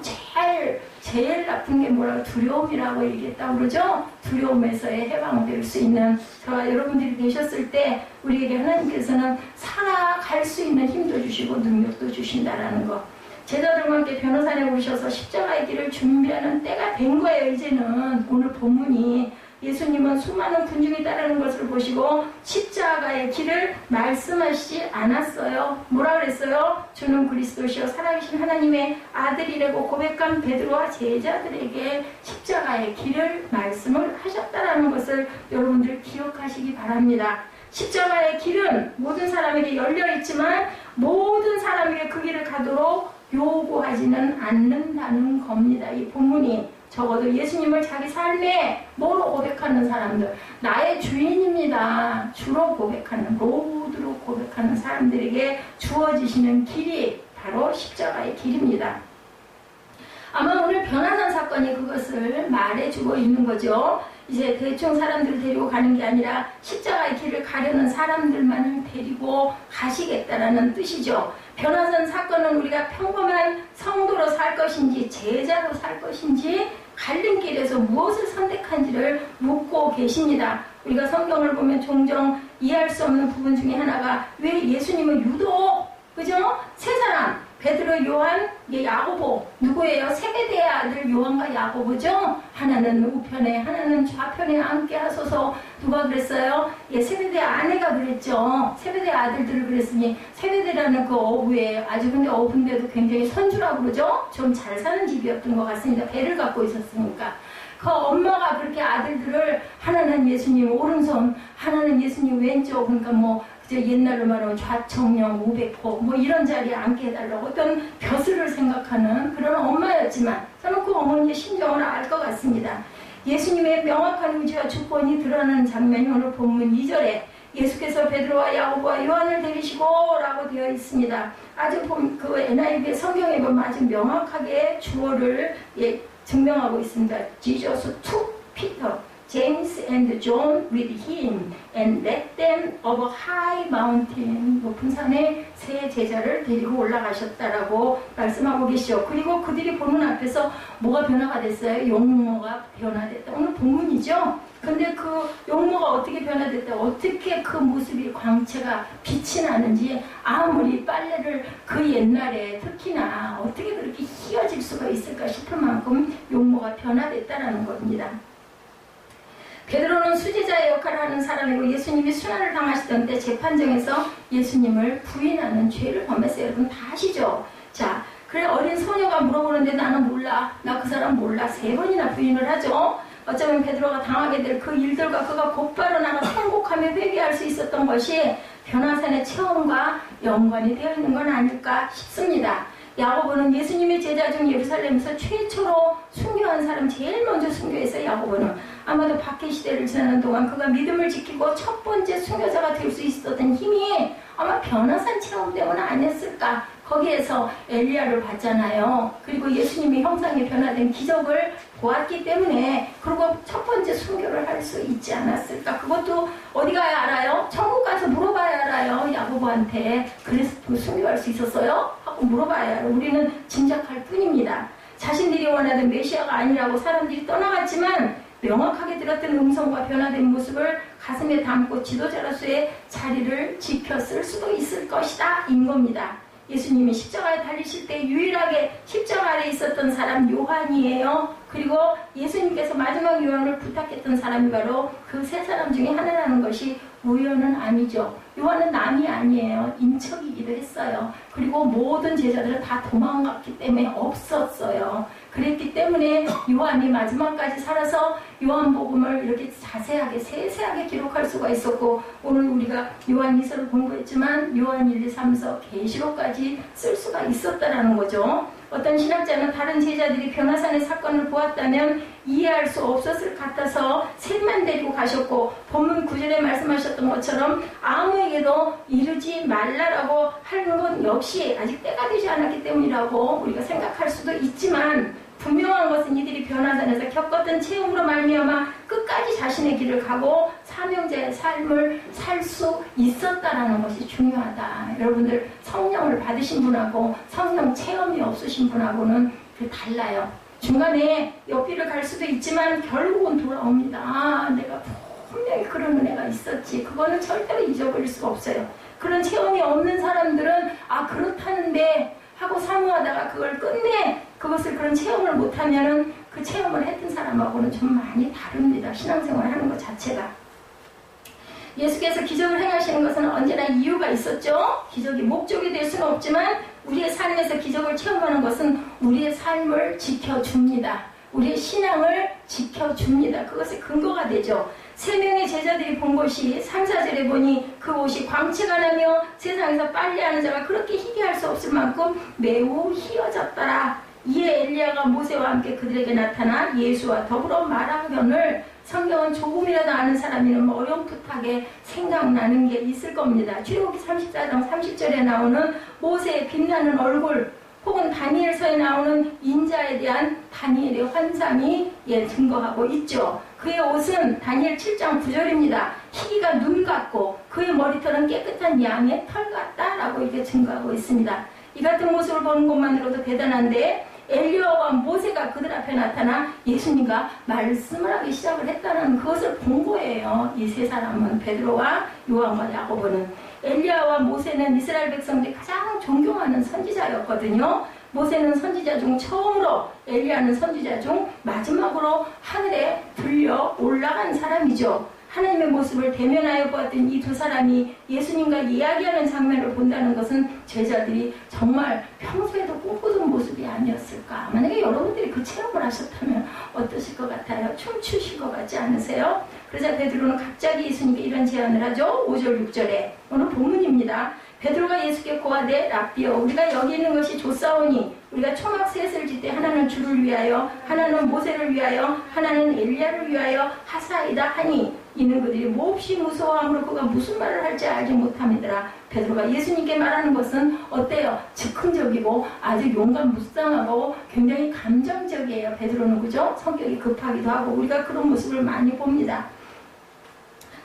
제일 나쁜 게 뭐라고? 두려움이라고 얘기했다고 그러죠? 두려움에서의 해방될 수 있는 저와 여러분들이 되셨을 때 우리에게 하나님께서는 살아갈 수 있는 힘도 주시고 능력도 주신다라는 거. 제자들과 함께 변호사에 오셔서 십자가의 길을 준비하는 때가 된 거예요. 이제는 오늘 본문이 예수님은 수많은 군중이 따르는 것을 보시고 십자가의 길을 말씀하시지 않았어요. 뭐라 그랬어요? 주는 그리스도시요 살아계신 하나님의 아들이라고 고백한 베드로와 제자들에게 십자가의 길을 말씀을 하셨다라는 것을 여러분들 기억하시기 바랍니다. 십자가의 길은 모든 사람에게 열려있지만 모든 사람에게 그 길을 가도록 요구하지는 않는다는 겁니다. 이 본문이 적어도 예수님을 자기 삶에 뭐로 고백하는 사람들, 나의 주인입니다. 주로 고백하는, 로드로 고백하는 사람들에게 주어지시는 길이 바로 십자가의 길입니다. 아마 오늘 변화산 사건이 그것을 말해주고 있는 거죠. 이제 대충 사람들을 데리고 가는 게 아니라 십자가의 길을 가려는 사람들만을 데리고 가시겠다라는 뜻이죠. 변화산 사건은 우리가 평범한 성도로 살 것인지 제자로 살 것인지 갈림길에서 무엇을 선택한지를 묻고 계십니다. 우리가 성경을 보면 종종 이해할 수 없는 부분 중에 하나가 왜 예수님은 유독 그죠? 세 사람 베드로, 요한, 야고보 누구예요? 세베대의 아들 요한과 야고보죠? 하나는 우편에 하나는 좌편에 함께 하소서. 누가 그랬어요? 세베대의 아내가 그랬죠. 세베대의 아들들을 그랬으니 세베대라는 그 어부에 아주 근데 어부인데도 굉장히 선주라고 그러죠? 좀 잘 사는 집이었던 것 같습니다. 배를 갖고 있었으니까. 그 엄마가 그렇게 아들들을 하나는 예수님 오른손, 하나는 예수님 왼쪽, 그러니까 옛날로 말하면 좌청령 500호 이런 자리에 앉게 해달라고 어떤 벼슬을 생각하는 그런 엄마였지만 저는 그 어머니의 심정을 알 것 같습니다. 예수님의 명확한 의지와 주권이 드러나는 장면이 오늘 본문 2절에 예수께서 베드로와 야고보와 요한을 데리시고 라고 되어 있습니다. 아주 그 NIV 성경에 보면 아주 명확하게 주어를 증명하고 있습니다. Jesus took Peter, James and John with him and led them up a high mountain. 높은 산에 세 제자를 데리고 올라가셨다라고 말씀하고 계시죠. 그리고 그들이 보는 앞에서 뭐가 변화가 됐어요? 용모가 변화됐다. 오늘 본문이죠. 근데 그 용모가 어떻게 변화됐다? 어떻게 그 모습이 광채가 빛이 나는지 아무리 빨래를 그 옛날에 특히나 어떻게 그렇게 휘어질 수가 있을까 싶을 만큼 용모가 변화됐다라는 겁니다. 베드로는 수제자의 역할을 하는 사람이고 예수님이 순환을 당하시던 때 재판정에서 예수님을 부인하는 죄를 범했어요. 여러분 다 아시죠? 자, 그래 어린 소녀가 물어보는데 나는 몰라. 나 그 사람 몰라. 3번이나 부인을 하죠. 어쩌면 베드로가 당하게 될 그 일들과 그가 곧바로 나가 통곡하며 회개할 수 있었던 것이 변화산의 체험과 연관이 되어 있는 건 아닐까 싶습니다. 야고보는 예수님의 제자 중 예루살렘에서 최초로 순교한 사람, 제일 먼저 순교했어요. 야고보는 아마도 박해 시대를 지나는 동안 그가 믿음을 지키고 첫 번째 순교자가 될 수 있었던 힘이 아마 변화산 체험 때문 아니었을까. 거기에서 엘리야를 봤잖아요. 그리고 예수님이 형상에 변화된 기적을 보았기 때문에 그리고 첫 번째 순교를 할 수 있지 않았을까. 그것도 어디 가야 알아요? 천국 가서 물어봐야 알아요. 야고보한테. 그래서 순교할 수 있었어요? 하고 물어봐야 알아요. 우리는 짐작할 뿐입니다. 자신들이 원하던 메시아가 아니라고 사람들이 떠나갔지만 명확하게 들었던 음성과 변화된 모습을 가슴에 담고 지도자로서의 자리를 지켰을 수도 있을 것이다 인 겁니다. 예수님이 십자가에 달리실 때 유일하게 십자가 아래 있었던 사람 요한이에요. 그리고 예수님께서 마지막 요한을 부탁했던 사람이 바로 그 세 사람 중에 하나라는 것이 우연은 아니죠. 요한은 남이 아니에요. 인척이기도 했어요. 그리고 모든 제자들은 다 도망갔기 때문에 없었어요. 그랬기 때문에 요한이 마지막까지 살아서 요한복음을 이렇게 자세하게 세세하게 기록할 수가 있었고, 오늘 우리가 요한 2서를 공부했지만 요한 1, 2, 3서 계시록까지 쓸 수가 있었다라는 거죠. 어떤 신학자는 다른 제자들이 변화산의 사건을 보았다면 이해할 수 없었을 것 같아서 셋만 데리고 가셨고, 본문 9절에 말씀하셨던 것처럼 아무에게도 이르지 말라라고 하는 건 역시 아직 때가 되지 않았기 때문이라고 우리가 생각할 수도 있지만, 분명한 것은 이들이 변화산에서 겪었던 체험으로 말미암아 끝까지 자신의 길을 가고 사명자의 삶을 살 수 있었다라는 것이 중요하다. 여러분들 성령을 받으신 분하고 성령 체험이 없으신 분하고는 달라요. 중간에 옆길을 갈 수도 있지만 결국은 돌아옵니다. 아, 내가 분명히 그런 은혜가 있었지. 그거는 절대로 잊어버릴 수가 없어요. 그런 체험이 없는 사람들은 아, 그렇다는데 하고 사모하다가 그걸 끝내 그것을 그런 체험을 못하면은 그 체험을 했던 사람하고는 좀 많이 다릅니다. 신앙생활 하는 것 자체가. 예수께서 기적을 행하시는 것은 언제나 이유가 있었죠. 기적이 목적이 될 수는 없지만 우리의 삶에서 기적을 체험하는 것은 우리의 삶을 지켜줍니다. 우리의 신앙을 지켜줍니다. 그것의 근거가 되죠. 3명의 제자들이 본 것이 3, 4절에 보니 그 옷이 광채가 나며 세상에서 빨래하는 자가 그렇게 희귀할 수 없을 만큼 매우 희어졌더라. 이에 엘리야가 모세와 함께 그들에게 나타나 예수와 더불어 말하거늘, 성경은 조금이라도 아는 사람이면 어렴풋하게 생각나는 게 있을 겁니다. 출애굽기 34장 30절에 나오는 모세의 빛나는 얼굴, 혹은 다니엘서에 나오는 인자에 대한 다니엘의 환상이 증거하고 있죠. 그의 옷은 다니엘 7장 9절입니다. 희기가 눈 같고 그의 머리털은 깨끗한 양의 털 같다라고 이렇게 증거하고 있습니다. 이 같은 모습을 보는 것만으로도 대단한데, 엘리야와 모세가 그들 앞에 나타나 예수님과 말씀을 하기 시작을 했다는 그것을 본 거예요. 이 세 사람은, 베드로와 요한과 야고보는. 엘리야와 모세는 이스라엘 백성들이 가장 존경하는 선지자였거든요. 모세는 선지자 중 처음으로, 엘리야는 선지자 중 마지막으로 하늘에 들려 올라간 사람이죠. 하나님의 모습을 대면하여 보았던 이 두 사람이 예수님과 이야기하는 장면을 본다는 것은 제자들이 정말 평소에도 꿈꾸던 모습이 아니었을까. 만약에 여러분들이 그 체험을 하셨다면 어떠실 것 같아요? 춤추실 것 같지 않으세요? 그러자 베드로는 갑자기 예수님께 이런 제안을 하죠. 5절 6절에 오늘 본문입니다. 베드로가 예수께 고하되 랍비여, 우리가 여기 있는 것이 좋사오니 우리가 초막 셋을 짓되 하나는 주를 위하여, 하나는 모세를 위하여, 하나는 엘리야를 위하여 하사이다 하니, 이는 그들이 몹시 무서워함으로 그가 무슨 말을 할지 알지 못함이더라. 베드로가 예수님께 말하는 것은 어때요? 즉흥적이고 아주 용감무쌍하고 굉장히 감정적이에요. 베드로는, 그죠? 성격이 급하기도 하고 우리가 그런 모습을 많이 봅니다.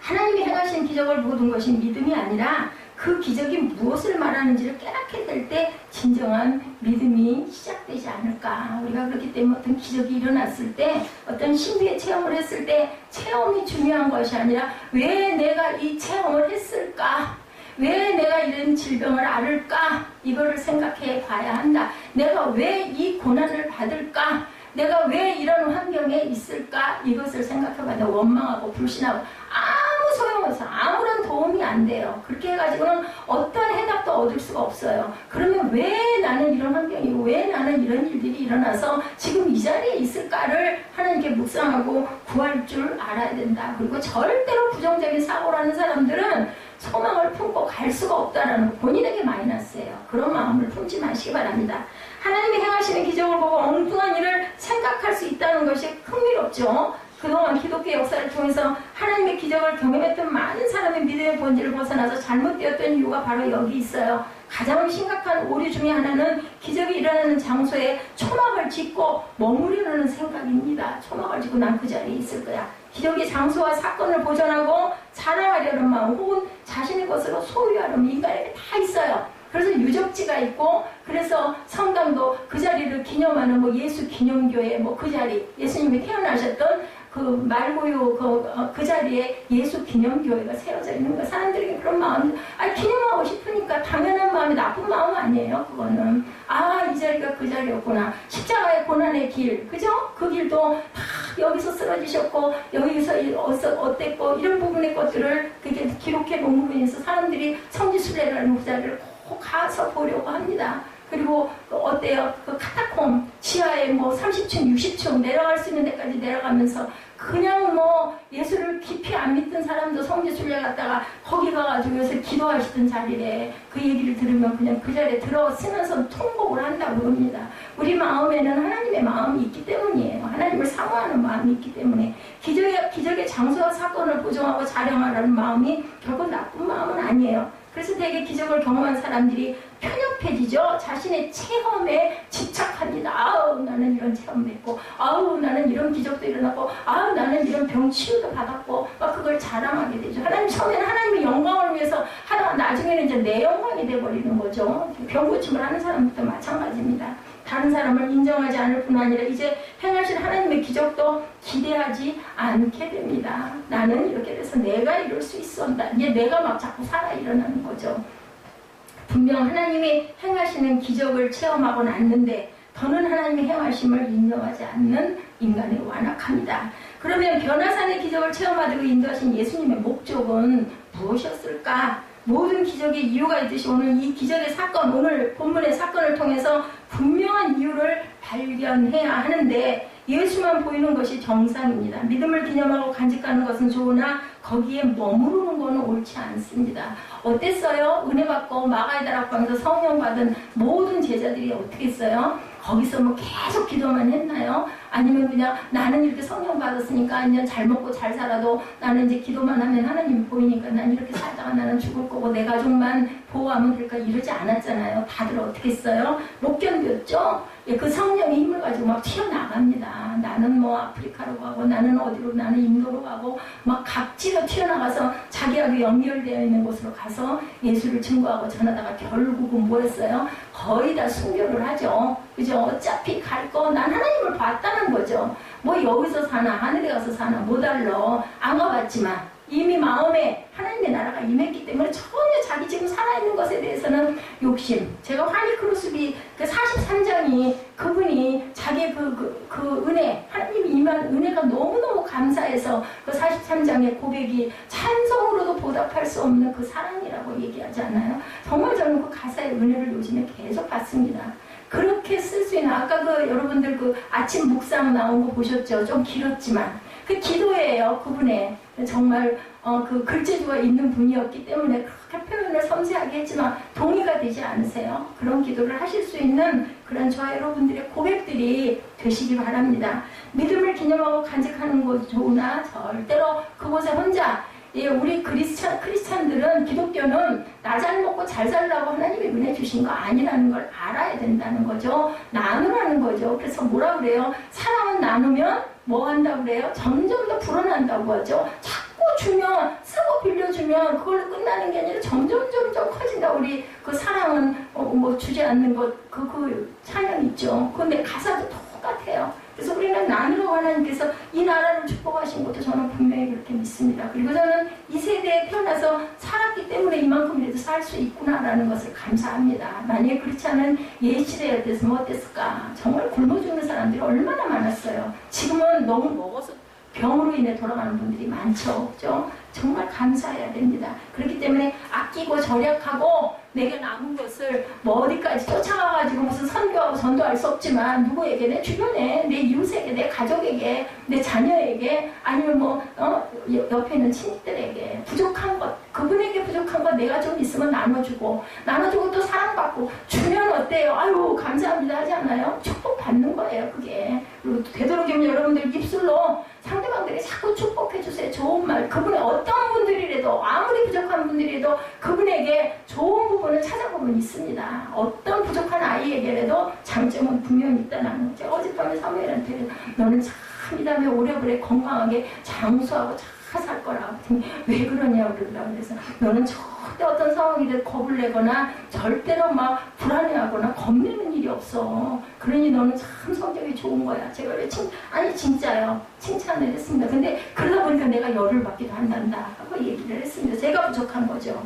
하나님이 행하신 기적을 보던 것이 믿음이 아니라 그 기적이 무엇을 말하는지를 깨닫게 될 때 진정한 믿음이 시작되지 않을까. 우리가 그렇기 때문에 어떤 기적이 일어났을 때, 어떤 신비의 체험을 했을 때 체험이 중요한 것이 아니라 왜 내가 이 체험을 했을까? 왜 내가 이런 질병을 앓을까? 이거를 생각해 봐야 한다. 내가 왜 이 고난을 받을까? 내가 왜 이런 환경에 있을까? 이것을 생각해 봐야 돼. 원망하고 불신하고 아무 소용없어. 아무런 도움이 안 돼요. 그렇게 해가지고는 어떤 해답도 얻을 수가 없어요. 그러면 왜 나는 이런 환경이고 왜 나는 이런 일들이 일어나서 지금 이 자리에 있을까를 하나님께 묵상하고 구할 줄 알아야 된다. 그리고 절대로 부정적인 사고를 하는 사람들은 소망을 품고 갈 수가 없다라는 본인에게 마이너스예요. 그런 마음을 품지 마시기 바랍니다. 하나님이 행하시는 기적을 보고 엉뚱한 일을 생각할 수 있다는 것이 흥미롭죠. 그동안 기독교 역사를 통해서 하나님의 기적을 경험했던 많은 사람의 믿음의 본질을 벗어나서 잘못되었던 이유가 바로 여기 있어요. 가장 심각한 오류 중에 하나는 기적이 일어나는 장소에 초막을 짓고 머무르려는 생각입니다. 초막을 짓고 난 그 자리에 있을 거야. 기적의 장소와 사건을 보존하고 자랑하려는 마음, 혹은 자신의 것으로 소유하려는 인간에게 다 있어요. 그래서 유적지가 있고, 그래서 성당도 그 자리를 기념하는 예수 기념교회 그 자리, 예수님이 태어나셨던 그 말고요 그 자리에 예수 기념교회가 세워져 있는 거예요. 사람들이 그런 마음, 기념하고 싶으니까 당연한 마음이 나쁜 마음 아니에요. 그거는 이 자리가 그 자리였구나. 십자가의 고난의 길, 그죠? 그 길도 다 여기서 쓰러지셨고 여기서 어땠고 이런 부분의 것들을 그게 기록해 놓은 부분에 서 사람들이 성지순례라는 그 자리를 꼭 가서 보려고 합니다. 그리고 어때요? 그 카타콤 지하에 뭐 30층, 60층 내려갈 수 있는 데까지 내려가면서 그냥 뭐 예수를 깊이 안 믿던 사람도 성지순례 갔다가 거기 가가지고 요새 기도하시던 자리에 그 얘기를 들으면 그냥 그 자리에 들어서면서 통곡을 한다고 합니다. 우리 마음에는 하나님의 마음이 있기 때문이에요. 하나님을 사모하는 마음이 있기 때문에 기적의 장소와 사건을 보정하고 자랑하라는 마음이 결코 나쁜 마음은 아니에요. 그래서 되게 기적을 경험한 사람들이 편협해지죠. 자신의 체험에 집착합니다. 나는 이런 체험도 했고, 나는 이런 기적도 일어났고, 나는 이런 병 치유도 받았고, 막 그걸 자랑하게 되죠. 하나님 처음에는 하나님의 영광을 위해서 하다가 나중에는 이제 내 영광이 돼버리는 거죠. 병 고침을 하는 사람들도 마찬가지입니다. 다른 사람을 인정하지 않을 뿐 아니라 이제 행하신 하나님의 기적도 기대하지 않게 됩니다. 나는 이렇게 돼서 내가 이룰 수 있었다. 이제 내가 막 자꾸 살아 일어나는 거죠. 분명 하나님이 행하시는 기적을 체험하고 났는데 더는 하나님의 행하심을 인정하지 않는 인간의 완악합니다. 그러면 변화산의 기적을 체험하도록 인도하신 예수님의 목적은 무엇이었을까? 모든 기적의 이유가 있듯이 오늘 이 기적의 사건, 오늘 본문의 사건을 통해서 분명한 이유를 발견해야 하는데 예수만 보이는 것이 정상입니다. 믿음을 기념하고 간직하는 것은 좋으나 거기에 머무르는 것은 옳지 않습니다. 어땠어요? 은혜 받고 마가의 다락방에서 성령 받은 모든 제자들이 어떻게 했어요? 거기서 뭐 계속 기도만 했나요? 아니면 그냥 나는 이렇게 성령 받았으니까 그냥 잘 먹고 잘 살아도 나는 이제 기도만 하면 하나님이 보이니까 난 이렇게 살다가 나는 죽을 거고 내 가족만 보호하면 될까 이러지 않았잖아요. 다들 어떻게 했어요? 못 견뎠죠? 그 성령의 힘을 가지고 막 튀어나갑니다. 나는 뭐 아프리카로 가고 나는 어디로 나는 인도로 가고 막 각지로 튀어나가서 자기하고 연결되어 있는 곳으로 가서 예수를 증거하고 전하다가 결국은 뭐였어요? 거의 다 순교를 하죠. 그죠? 어차피 갈 거 난 하나님을 봤다는 거죠. 뭐 여기서 사나 하늘에 가서 사나 뭐 달러 안 가봤지만 이미 마음에 하나님의 나라가 임했기 때문에 전혀 자기 지금 살아있는 것에 대해서는 욕심. 제가 화니크루스비 그 43장이 그분이 자기 그 은혜, 하나님이 임한 은혜가 너무너무 감사해서 그 43장의 고백이 찬송으로도 보답할 수 없는 그 사랑이라고 얘기하지 않아요? 정말 저는 그 가사의 은혜를 요즘에 계속 받습니다. 그렇게 쓸 수 있는, 아까 여러분들 그 아침 묵상 나온 거 보셨죠? 좀 길었지만. 그 기도예요, 그분의. 정말, 그 글재주가 있는 분이었기 때문에 그렇게 표현을 섬세하게 했지만 동의가 되지 않으세요? 그런 기도를 하실 수 있는 그런 저와 여러분들의 고백들이 되시기 바랍니다. 믿음을 기념하고 간직하는 것 좋으나 절대로 그곳에 혼자 우리 크리스찬들은 기독교는 나 잘 먹고 잘 살라고 하나님이 은혜 주신 거 아니라는 걸 알아야 된다는 거죠. 나누라는 거죠. 그래서 뭐라 그래요? 사랑은 나누면 뭐 한다고 그래요? 점점 더 불어난다고 하죠. 자꾸 주면 쓰고 빌려주면 그걸로 끝나는 게 아니라 점점 커진다. 우리 그 사랑은 뭐 주지 않는 것 그 찬양 있죠. 그런데 가사도 똑같아요. 그래서 우리는 나누라고 하나님께서 이 나라를 축복하신 것도 저는 분명히 그렇게 믿습니다. 그리고 저는 이 세대에 태어나서 살았기 때문에 이만큼이라도 살 수 있구나라는 것을 감사합니다. 만약에 그렇지 않은 옛 시대였으면 어땠을까? 정말 굶어 죽는 사람들이 얼마나 많았어요. 지금은 너무 먹어서 병으로 인해 돌아가는 분들이 많죠. 그죠? 정말 감사해야 됩니다. 그렇기 때문에 아끼고 절약하고 내게 남은 것을 뭐 어디까지 쫓아가가지고 무슨 선교하고 전도할 수 없지만 누구에게, 내 주변에, 내 이웃에게, 내 가족에게, 내 자녀에게, 아니면 뭐 옆에 있는 친구들에게 부족한 것, 그분에게 부족한 것 내가 좀 있으면 나눠주고 또 사랑받고 주면 어때요? 아유 감사합니다 하지 않아요? 축복받는 거예요 그게. 그리고 되도록이면 여러분들 입술로 상대방들이 자꾸 축복해주세요. 좋은 말. 그분의 어떤 분들이라도 아무리 부족한 분들이라도 그분에게 좋은 부분을 찾아보면 있습니다. 어떤 부족한 아이에게라도 장점은 분명히 있다는 거죠. 어젯밤에 사무엘한테 너는 참 이 다음에 오래오래 건강하게 장수하고 참 살 거라고. 왜 그러냐고 그러더라고요. 그래서 너는 절대 어떤 상황이든 겁을 내거나 절대로 막 불안해하거나 겁내는 일이 없어. 그러니 너는 참 성격이 좋은 거야. 제가 왜 아니 진짜요. 칭찬을 했습니다. 근데 그러다 보니까 내가 열을 받기도 한단다 하고 얘기를 했습니다. 제가 부족한 거죠.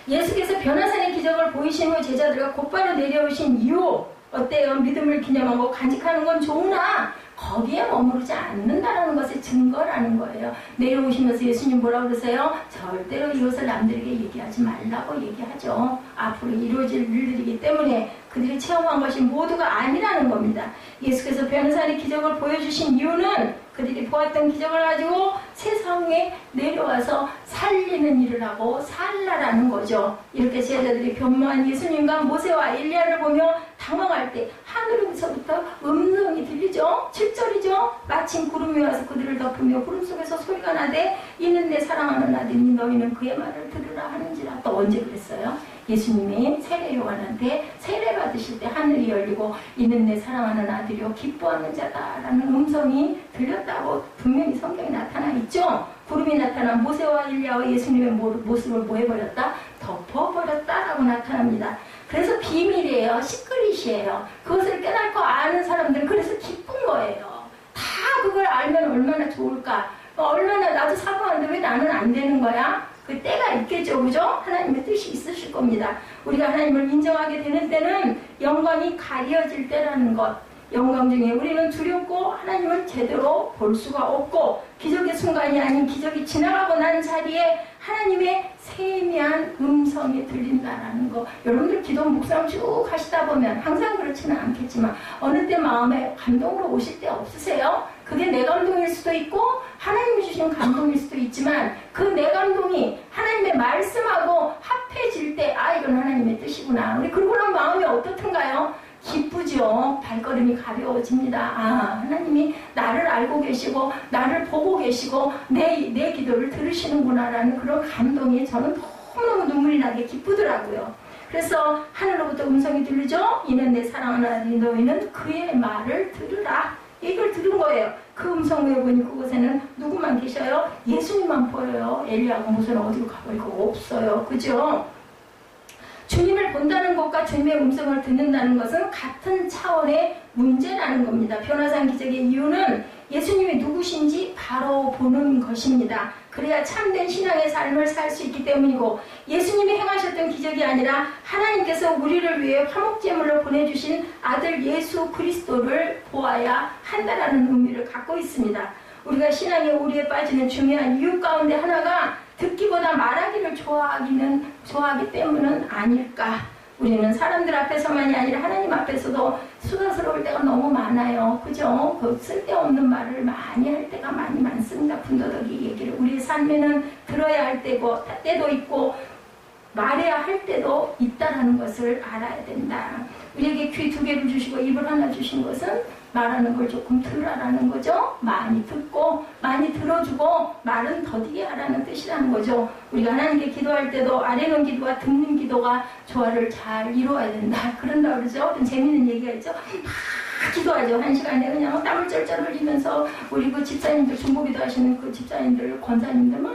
예수께서 변화산의 기적을 보이신 후 제자들과 곧바로 내려오신 이유 어때요? 믿음을 기념하고 간직하는 건 좋으나 거기에 머무르지 않는다라는 것의 증거라는 거예요. 내려오시면서 예수님 뭐라고 그러세요? 절대로 이것을 남들에게 얘기하지 말라고 얘기하죠. 앞으로 이루어질 일들이기 때문에 그들이 체험한 것이 모두가 아니라는 겁니다. 예수께서 변화산의 기적을 보여주신 이유는 그들이 보았던 기적을 가지고 세상에 내려와서 살리는 일을 하고 살라라는 거죠. 이렇게 제자들이 변모한 예수님과 모세와 엘리야를 보며 당황할 때 하늘에서부터 음성이 들리죠. 7절이죠. 마침 구름이 와서 그들을 덮으며 구름 속에서 소리가 나되 이는 내 사랑하는 아들이니 너희는 그의 말을 들으라 하는지라. 또 언제 그랬어요? 예수님이 세례 요한한테 세례 받으실 때 하늘이 열리고 이는 내 사랑하는 아들이요 기뻐하는 자다라는 음성이 들렸다고 분명히 성경에 나타나 있죠. 구름이 나타나 모세와 엘리야와 예수님의 모습을 뭐 해버렸다? 덮어버렸다라고 나타납니다. 그래서 비밀이에요. 시크릿이에요. 그것을 깨닫고 아는 사람들은 그래서 기쁜 거예요. 다 그걸 알면 얼마나 좋을까. 얼마나 나도 사모하는데 왜 나는 안 되는 거야? 그 때가 있겠죠. 그죠? 하나님의 뜻이 있으실 겁니다. 우리가 하나님을 인정하게 되는 때는 영광이 가려질 때라는 것. 영광 중에 우리는 두렵고 하나님을 제대로 볼 수가 없고 기적의 순간이 아닌 기적이 지나가고 난 자리에 하나님의 세미한 음성이 들린다라는 거. 여러분들 기도 묵상 쭉 하시다 보면 항상 그렇지는 않겠지만 어느 때 마음에 감동으로 오실 때 없으세요? 그게 내 감동일 수도 있고 하나님이 주신 감동일 수도 있지만 그 내 감동이 하나님의 말씀하고 합해질 때 아 이건 하나님의 뜻이구나. 우리 그러고는 마음이 어떻든가요? 기쁘죠. 발걸음이 가벼워집니다. 아 하나님이 나를 알고 계시고 나를 보고 계시고 내 기도를 들으시는구나 라는 그런 감동이 저는 너무너무 눈물이 나게 기쁘더라고요. 그래서 하늘로부터 음성이 들리죠. 이는 내 사랑하는 아들이 너희는 그의 말을 들으라. 이걸 들은 거예요. 그 음성 외에 보니 그곳에는 누구만 계셔요? 예수님만 보여요. 엘리야하고 모세는 어디로 가버리고 없어요. 그죠? 주님을 본다는 것과 주님의 음성을 듣는다는 것은 같은 차원의 문제라는 겁니다. 변화산 기적의 이유는 예수님이 누구신지 바로 보는 것입니다. 그래야 참된 신앙의 삶을 살 수 있기 때문이고 예수님이 행하셨던 기적이 아니라 하나님께서 우리를 위해 화목제물로 보내주신 아들 예수 그리스도를 보아야 한다라는 의미를 갖고 있습니다. 우리가 신앙의 오류에 빠지는 중요한 이유 가운데 하나가 듣기보다 말하기를 좋아하기 때문은 아닐까. 우리는 사람들 앞에서만이 아니라 하나님 앞에서도 수다스러울 때가 너무 많아요. 그죠? 그 쓸데없는 말을 많이 할 때가 많이 많습니다. 군더더기 얘기를. 우리의 삶에는 들어야 할 때도 있고 말해야 할 때도 있다는 것을 알아야 된다. 우리에게 귀 2개를 주시고 입을 하나 주신 것은 말하는 걸 조금 들으라는 거죠. 많이 듣고 많이 들어주고 말은 더디게 하라는 뜻이라는 거죠. 우리가 하나님께 기도할 때도 아뢰는 기도와 듣는 기도가 조화를 잘 이루어야 된다. 그런다 그러죠. 재밌는 얘기가 있죠. 막 기도하죠. 1시간에 그냥 땀을 쩔쩔 흘리면서 우리 그 집사님들 중보기도 하시는 그 집사님들 권사님들 막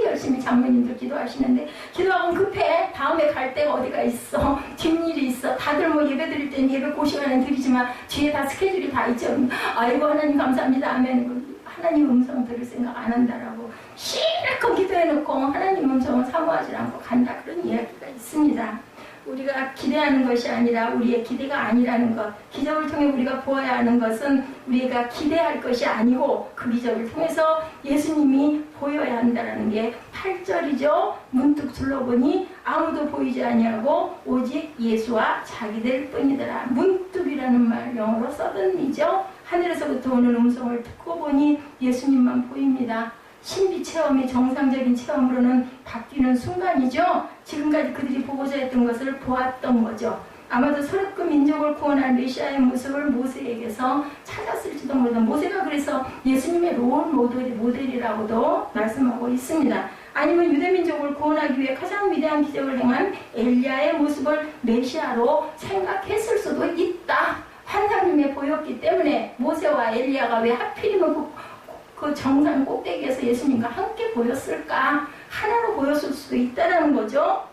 열심히 장모님들 기도하시는데 기도하면 급해. 다음에 갈 데가 어디가 있어. 뒷일이 있어. 다들 뭐 예배 드릴 때는 예배 그 시간에 드리지만 뒤에 다 스케줄이 다 있죠. 아이고 하나님 감사합니다 하면 하나님 음성 들을 생각 안 한다라고 실컷 기도해놓고 하나님 음성을 사모하지 않고 간다. 그런 이야기가 있습니다. 우리가 기대하는 것이 아니라 우리의 기대가 아니라는 것. 기적을 통해 우리가 보아야 하는 것은 우리가 기대할 것이 아니고 그 기적을 통해서 예수님이 보여야 한다는 게 8절이죠. 문득 둘러보니 아무도 보이지 아니하고 오직 예수와 자기들 뿐이더라. 문득이라는 말 영어로 suddenly죠. 하늘에서부터 오는 음성을 듣고 보니 예수님만 보입니다. 신비 체험이 정상적인 체험으로는 바뀌는 순간이죠. 지금까지 그들이 보고자 했던 것을 보았던 거죠. 아마도 서럽그 민족을 구원할 메시아의 모습을 모세에게서 찾았을지도 모르다. 모세가 그래서 예수님의 롤 모델이라고도 말씀하고 있습니다. 아니면 유대민족을 구원하기 위해 가장 위대한 기적을 행한 엘리야의 모습을 메시아로 생각했을 수도 있다. 환상님에 보였기 때문에 모세와 엘리야가 왜 하필이면 그 정상 꼭대기에서 예수님과 함께 보였을까? 하나로 보였을 수도 있다는 거죠.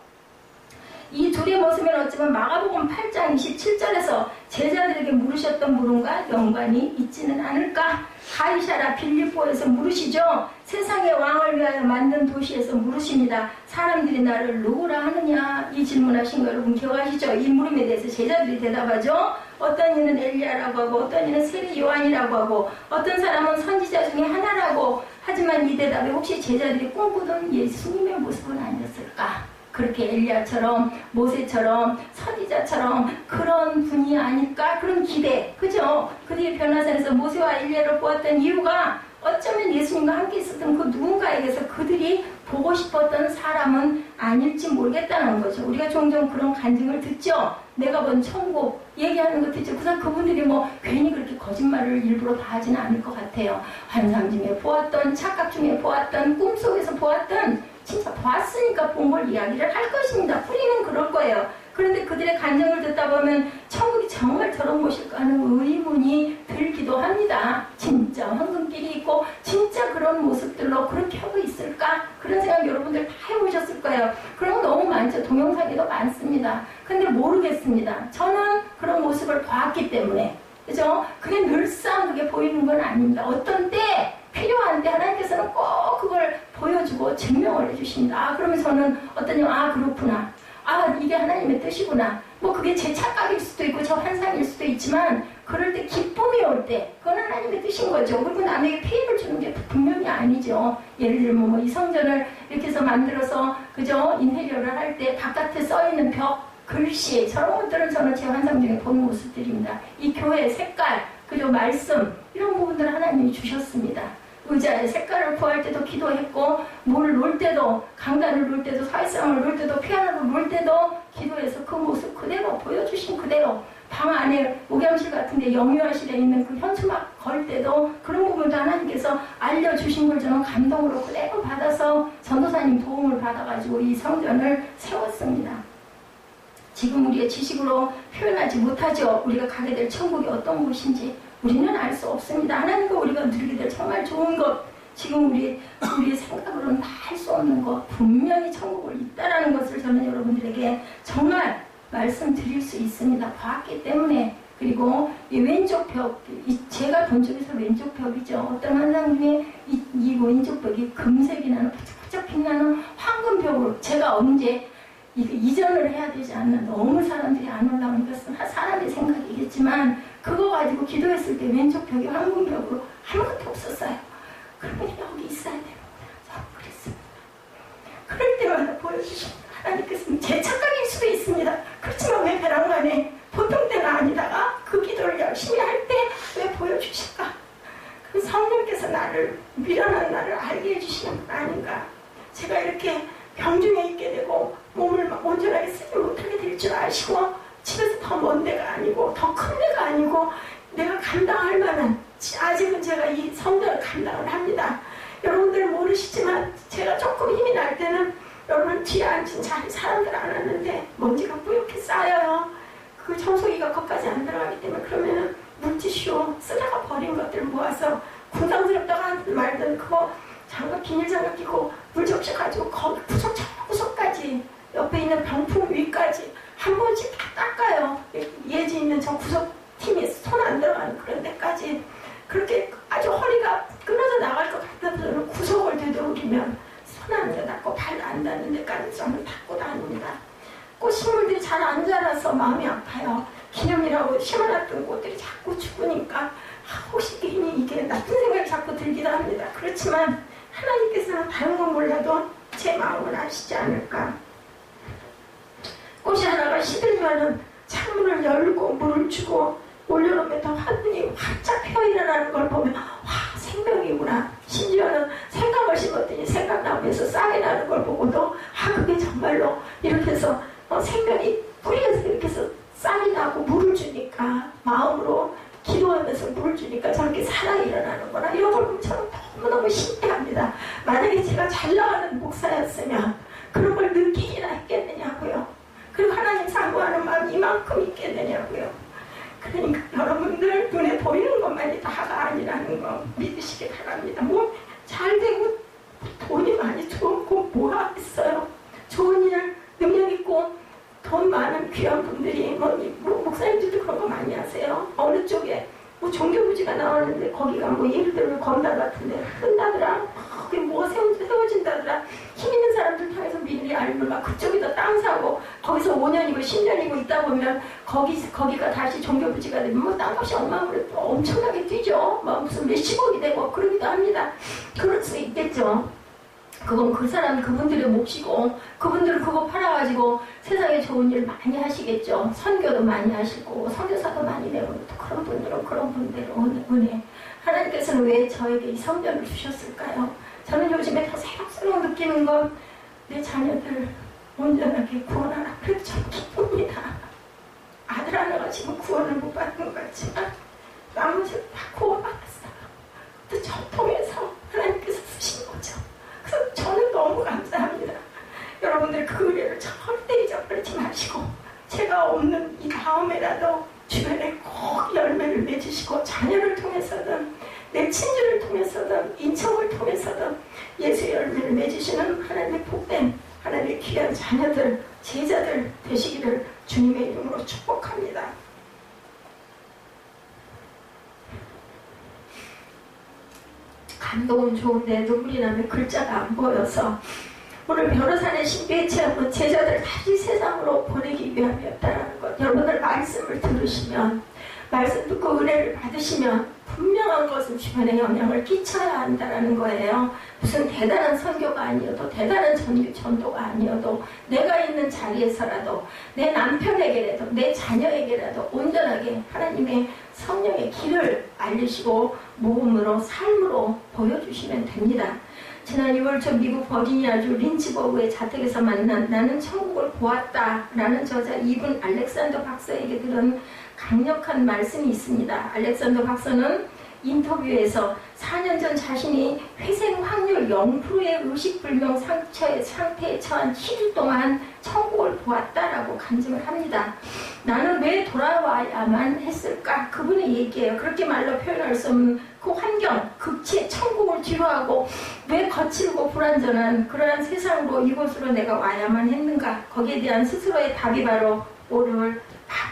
이 둘의 모습은 어쩌면 마가복음 8장 27절에서 제자들에게 물으셨던 물음과 연관이 있지는 않을까? 가이사라 빌립보에서 물으시죠. 세상의 왕을 위하여 만든 도시에서 물으십니다. 사람들이 나를 누구라 하느냐? 이 질문하신 거 여러분 기억하시죠? 이 물음에 대해서 제자들이 대답하죠. 어떤 이는 엘리야라고 하고 어떤 이는 세례 요한이라고 하고 어떤 사람은 선지자 중에 하나라고 하지만 이 대답에 혹시 제자들이 꿈꾸던 예수님의 모습은 아니었을까? 그렇게 엘리야처럼 모세처럼 선지자처럼 그런 분이 아닐까? 그런 기대, 그죠? 그들이 변화산에서 모세와 엘리야를 보았던 이유가 어쩌면 예수님과 함께 있었던 그 누군가에게서 그들이 보고 싶었던 사람은 아닐지 모르겠다는 거죠. 우리가 종종 그런 간증을 듣죠. 내가 본 천국 얘기하는 거 듣죠. 그래서 그분들이 뭐 괜히 그렇게 거짓말을 일부러 다 하지는 않을 것 같아요. 환상 중에 보았던, 착각 중에 보았던, 꿈속에서 보았던, 진짜 봤으니까 본 걸 이야기를 할 것입니다. 뿌리는 그럴 거예요. 그런데 그들의 간증을 듣다 보면 천국이 정말 저런 곳일까 하는 의문이 들기도 합니다. 진짜 황금길이 있고 진짜 그런 모습들로 그렇게 하고 있을까? 그런 생각 여러분들 다 해보셨을 거예요. 그런 거 너무 많죠. 동영상에도 많습니다. 근데 모르겠습니다. 저는 그런 모습을 봤기 때문에, 그죠? 그게 늘상 그게 보이는 건 아닙니다. 어떤 때 필요한데 하나님께서는 꼭 그걸 보여주고 증명을 해주십니다. 아, 그러면 저는 어떠냐면, 아, 그렇구나. 아, 이게 하나님의 뜻이구나. 뭐 그게 제 착각일 수도 있고 저 환상일 수도 있지만 그럴 때 기쁨이 올 때 그건 하나님의 뜻인 거죠. 그리고 남에게 피해를 주는 게 분명히 아니죠. 예를 들면 뭐 이 성전을 이렇게 해서 만들어서 그죠? 인테리어를 할 때 바깥에 써있는 벽, 글씨 저런 것들은 저는 제 환상 중에 본 모습들입니다. 이 교회의 색깔, 그리고 말씀 이런 부분들을 하나님이 주셨습니다. 의자의 색깔을 구할 때도 기도했고 물을 놓을 때도 강단을 놓을 때도 사회성을 놓을 때도 피아노를 놓을 때도 기도해서 그 모습 그대로 보여주신 그대로 방 안에 목욕실 같은데 영유아실에 있는 그 현수막 걸 때도 그런 부분도 하나님께서 알려주신 걸 저는 감동으로 그대로 받아서 전도사님 도움을 받아가지고 이 성전을 세웠습니다. 지금 우리의 지식으로 표현하지 못하죠. 우리가 가게 될 천국이 어떤 곳인지 우리는 알 수 없습니다. 하나님과 우리가 누리게 될 정말 좋은 것, 지금 우리의 생각으로는 다 할 수 없는 것, 분명히 천국을 있다라는 것을 저는 여러분들에게 정말 말씀드릴 수 있습니다. 봤기 때문에. 그리고 이 왼쪽 벽, 제가 본 쪽에서 왼쪽 벽이죠. 어떤 환상 중에 이 왼쪽 벽이 금색이 나는 반짝반짝 빛나는 황금벽으로 제가 언제 이전을 해야 되지 않나. 너무 사람들이 안 올라오니까 사람의 생각이겠지만 그거 가지고 기도했을 때 왼쪽 벽이 황금벽으로 아무것도 없었어요. 그러면 여기 있어야 되는구나. 그랬습니다. 그럴 때마다 보여주십니다. 하나님께서는 제 착각일 수도 있습니다. 그렇지만 왜 베란간에 보통 때는 아니다가 그 기도를 열심히 할 때 왜 보여주실까? 그 성령께서 나를 미련한 나를 알게 해주시는 분 아닌가. 제가 이렇게 병중에 있게 되고 몸을 온전하게 쓰지 못하게 될 줄 아시고 집에서 더 먼 데가 아니고 더 큰 데가 아니고 내가 감당할 만한 아직은 제가 이 성전을 감당을 합니다. 여러분들 모르시지만 제가 조금 힘이 날 때는 여러분 뒤에 앉은 자리 사람들 안 왔는데 먼지가 뿌옇게 쌓여요. 그 청소기가 거기까지 안 들어가기 때문에 그러면은 물티슈 쓰다가 버린 것들 모아서 궁상스럽다고 하든 말든 그거 장갑 비닐 장갑 끼고 물 접시 가지고 거기 구석까지 옆에 있는 병풍 위까지 한 번씩 다 닦아요. 예지 있는 저 구석팀이 손 안 들어가는 그런 데까지 그렇게 아주 허리가 끊어져 나갈 것 같아서 구석을 되도록이면 손 안 닦고 발 안 닿는 데까지 저는 닦고 다닙니다. 꽃식물들이 잘 안 자라서 마음이 아파요. 기념이라고 심어놨던 꽃들이 자꾸 죽으니까 혹시 이게 나쁜 생각이 자꾸 들기도 합니다. 그렇지만 하나님께서는 다른 건 몰라도 제 마음을 아시지 않을까. 꽃이 하나가 시들면은 창문을 열고 물을 주고 올여름에 더 화분이 활짝 펴 일어나는 걸 보면 와 생명이구나. 심지어는 생강을 심었더니 생강나무에서 싹이 나는 걸 보고도 아 그게 정말로 이렇게 해서 생명이 뿌리에서 이렇게 해서 싹이 나고 물을 주니까 마음으로 기도하면서 물을 주니까 저렇게 살아 일어나는구나. 이런 걸 보면 저는 너무너무 신기합니다. 만약에 제가 잘 나가는 목사였으면 그런 걸 느끼기나 했겠느냐고요. 그리고 하나님 사모하는 마음이 이만큼 있겠느냐고요. 그러니까 여러분들 눈에 보이는 것만이 다가 아니라는 거 믿으시기 바랍니다. 나왔는데 거기가 뭐 예를 들면 건달 같은데 뜬다더라. 그게 뭐가 세워진다더라. 힘 있는 사람들 통해서 미리 알면 막 그쪽에다 땅 사고 거기서 5년이고 10년이고 있다 보면 거기가 다시 종교부지가 되면 뭐 땅값이 얼마면 엄청나게 뛰죠. 막 무슨 몇십억이 되고 그러기도 합니다. 그럴 수 있겠죠. 그건 그 사람 그분들의 몫이고 그분들은 그거 팔아가지고 세상에 좋은 일 많이 하시겠죠. 선교도 많이 하시고 선교사도 많이 내고 그런 분들은 그런 분들의 은혜. 하나님께서는 왜 저에게 이 성전을 주셨을까요? 저는 요즘에 더 새록새록 느끼는 건 내 자녀들 온전하게 구원하라. 그래도 참 기쁩니다. 아들 하나가 지금 구원을 못 받는 것 같지만 나머지는 다 구원받았어요. 또 저 통해서 하나님께서 쓰신 거죠. 그래서 저는 너무 감사합니다. 여러분들 그 은혜를 절대 잊어버리지 마시고 제가 없는 이 다음에라도 주변에 꼭 열매를 맺으시고 자녀를 통해서든 내 친구를 통해서든 인척을 통해서든 예수의 열매를 맺으시는 하나님의 복된 하나님의 귀한 자녀들 제자들 되시기를 주님의 이름으로 축복합니다. 감동은 좋은데 눈물이 나면 글자가 안 보여서 오늘 변호사의 신비의 체험은 제자들 다시 세상으로 보내기 위함이었다는 것. 여러분들 말씀을 들으시면 말씀 듣고 은혜를 받으시면 분명한 것은 주변에 영향을 끼쳐야 한다는 거예요. 무슨 대단한 선교가 아니어도 대단한 전도가 아니어도 내가 있는 자리에서라도 내 남편에게라도 내 자녀에게라도 온전하게 하나님의 성령의 길을 알리시고 모험으로 삶으로 보여주시면 됩니다. 지난 2월 초 미국 버지니아주 린치버그의 자택에서 만난 나는 천국을 보았다라는 저자 이분 알렉산더 박사에게 들은 강력한 말씀이 있습니다. 알렉산더 박사는 인터뷰에서 4년 전 자신이 회생 확률 0%의 의식불명 상태에 처한 7일 동안 천국을 보았다라고 간증을 합니다. 나는 왜 돌아와야만 했을까? 그분의 얘기예요. 그렇게 말로 표현할 수 없는 그 환경, 극치의 천국을 뒤로하고 왜 거칠고 불완전한 그러한 세상으로 이곳으로 내가 와야만 했는가? 거기에 대한 스스로의 답이 바로 오늘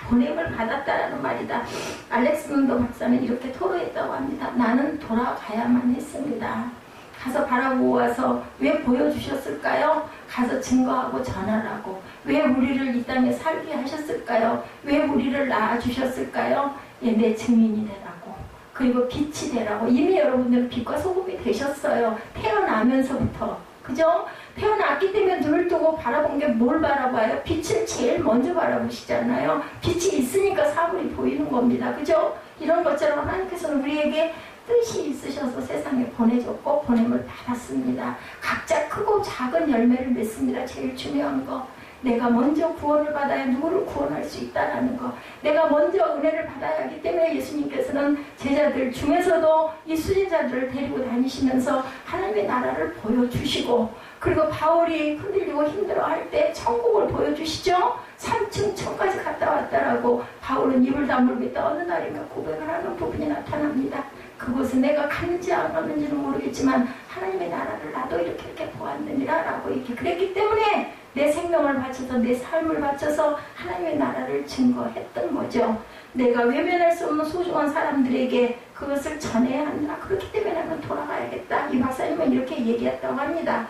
보냄을 받았다라는 말이다. 알렉산더 박사는 이렇게 토로했다고 합니다. 나는 돌아가야만 했습니다. 가서 바라보고 와서 왜 보여주셨을까요? 가서 증거하고 전하라고. 왜 우리를 이 땅에 살게 하셨을까요? 왜 우리를 낳아주셨을까요? 예, 내 증인이 되라고. 그리고 빛이 되라고. 이미 여러분들은 빛과 소금이 되셨어요. 태어나면서부터. 그죠? 태어났기 때문에 눈을 뜨고 바라본 게 뭘 바라봐요? 빛을 제일 먼저 바라보시잖아요. 빛이 있으니까 사물이 보이는 겁니다. 그죠? 이런 것처럼 하나님께서는 우리에게 뜻이 있으셔서 세상에 보내줬고 보냄을 받았습니다. 각자 크고 작은 열매를 맺습니다. 제일 중요한 거. 내가 먼저 구원을 받아야 누구를 구원할 수 있다는 거. 내가 먼저 은혜를 받아야 하기 때문에 예수님께서는 제자들 중에서도 이 수제자들을 데리고 다니시면서 하나님의 나라를 보여주시고 그리고 바울이 흔들리고 힘들어할 때 천국을 보여주시죠. 3층 천까지 갔다 왔다라고 바울은 입을 다물겠다 어느 날인가 고백을 하는 부분이 나타납니다. 그곳은 내가 갔는지 안 갔는지는 모르겠지만 하나님의 나라를 나도 이렇게 보았느니라 라고 이렇게 그랬기 때문에 내 생명을 바쳐서 내 삶을 바쳐서 하나님의 나라를 증거했던 거죠. 내가 외면할 수 없는 소중한 사람들에게 그것을 전해야 한다. 그렇기 때문에 나는 돌아가야겠다. 이 박사님은 이렇게 얘기했다고 합니다.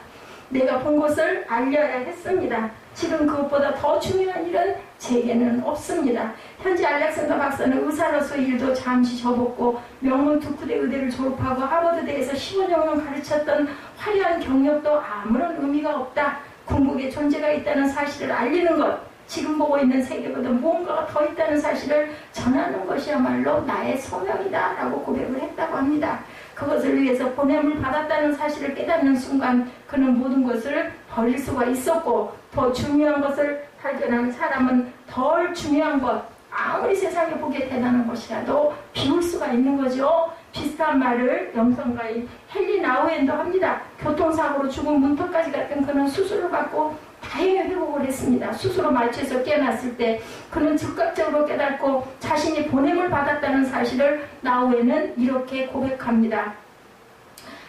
내가 본 것을 알려야 했습니다. 지금 그것보다 더 중요한 일은 제게는 없습니다. 현재 알렉산더 박사는 의사로서 일도 잠시 접었고 명문 두쿠대 의대를 졸업하고 하버드대에서 15년 가르쳤던 화려한 경력도 아무런 의미가 없다. 궁극의 존재가 있다는 사실을 알리는 것, 지금 보고 있는 세계보다 무언가가 더 있다는 사실을 전하는 것이야말로 나의 소명이다 라고 고백을 했다고 합니다. 그것을 위해서 보냄을 받았다는 사실을 깨닫는 순간 그는 모든 것을 버릴 수가 있었고 더 중요한 것을 발견하는 사람은 덜 중요한 것, 아무리 세상에 보기에 대단한 것이라도 비울 수가 있는 거죠. 비슷한 말을 영성가인 헨리 나우엔도 합니다. 교통사고로 죽은 문턱까지 갔던 그는 수술을 받고 다행히 회복을 했습니다. 수술로 마취해서 깨어났을 때 그는 즉각적으로 깨닫고 자신이 보냄을 받았다는 사실을 나우엔은 이렇게 고백합니다.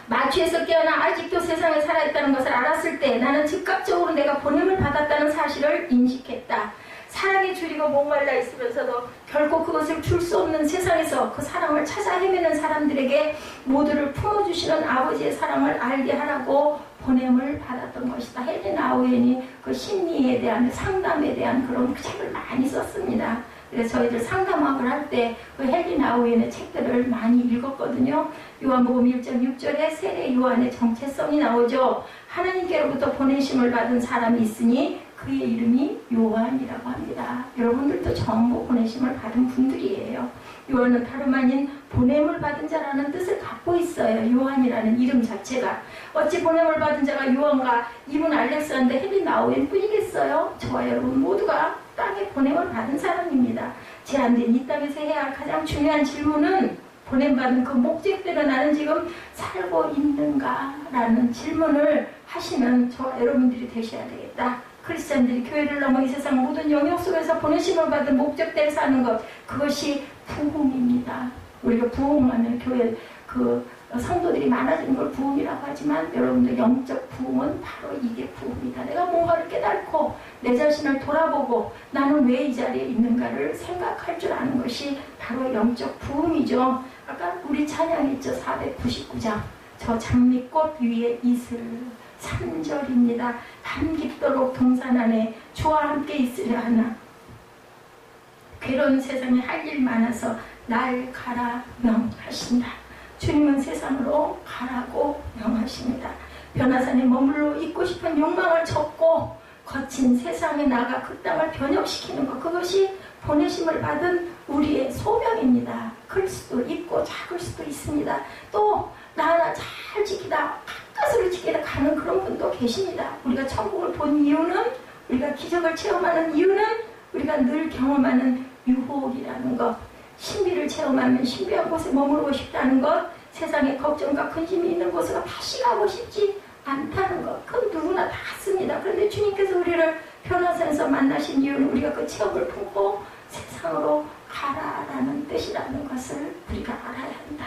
마취에서 깨어나 아직도 세상에 살아있다는 것을 알았을 때 나는 즉각적으로 내가 보냄을 받았다는 사실을 인식했다. 사랑에 줄이고 목말라 있으면서도 결코 그것을 줄 수 없는 세상에서 그 사랑을 찾아 헤매는 사람들에게 모두를 품어주시는 아버지의 사랑을 알게 하라고 보냄을 받았던 것이다. 헬린 아우엔이 그 심리에 대한 상담에 대한 그런 책을 많이 썼습니다. 그래서 저희들 상담학을 할 때 그 헬린 아우엔의 책들을 많이 읽었거든요. 요한복음 1장 6절에 세례 요한의 정체성이 나오죠. 하나님께로부터 보내심을 받은 사람이 있으니 그의 이름이 요한이라고 합니다. 여러분들도 전부 보내심을 받은 분들이에요. 요한은 다름 아닌 보냄을 받은 자라는 뜻을 갖고 있어요. 요한이라는 이름 자체가. 어찌 보냄을 받은 자가 요한과 이분 알렉산더 헬린 아우엔 뿐이겠어요? 저와 여러분 모두가 땅에 보냄을 받은 사람입니다. 제한된 이 땅에서 해야 할 가장 중요한 질문은 보냄받은 그 목적대로 나는 지금 살고 있는가? 라는 질문을 하시는 저와 여러분들이 되셔야 되겠다. 크리스찬들이 교회를 넘어 이 세상 모든 영역 속에서 보내심을 받은 목적대로 사는 것, 그것이 부흥입니다. 우리가 부흥하면 교회 그 성도들이 많아지는 걸 부흥이라고 하지만 여러분들 영적 부흥은 바로 이게 부흥이다. 내가 뭔가를 깨닫고 내 자신을 돌아보고 나는 왜 이 자리에 있는가를 생각할 줄 아는 것이 바로 영적 부흥이죠. 아까 우리 찬양했죠. 499장 저 장미꽃 위에 이슬 3절입니다. 밤 깊도록 동산 안에 주와 함께 있으려 하나 괴로운 세상에 할 일 많아서 날 가라 명하신다. 주님은 세상으로 가라고 명하십니다. 변화산에 머물러 있고 싶은 욕망을 접고 거친 세상에 나가 그 땅을 변혁시키는 것, 그것이 보내심을 받은 우리의 소명입니다. 클 수도 있고 작을 수도 있습니다. 또 나 하나 잘 지키다 가까스로 지키다 가는 그런 분도 계십니다. 우리가 천국을 본 이유는, 우리가 기적을 체험하는 이유는 우리가 늘 경험하는 유혹이라는 것, 신비를 체험하면 신비한 곳에 머무르고 싶다는 것, 세상에 걱정과 근심이 있는 곳으로 다시 가고 싶지 않다는 것, 그건 누구나 다 같습니다. 그런데 주님께서 우리를 변화산에서 만나신 이유는 우리가 그 체험을 품고 세상으로 가라라는 뜻이라는 것을 우리가 알아야 한다.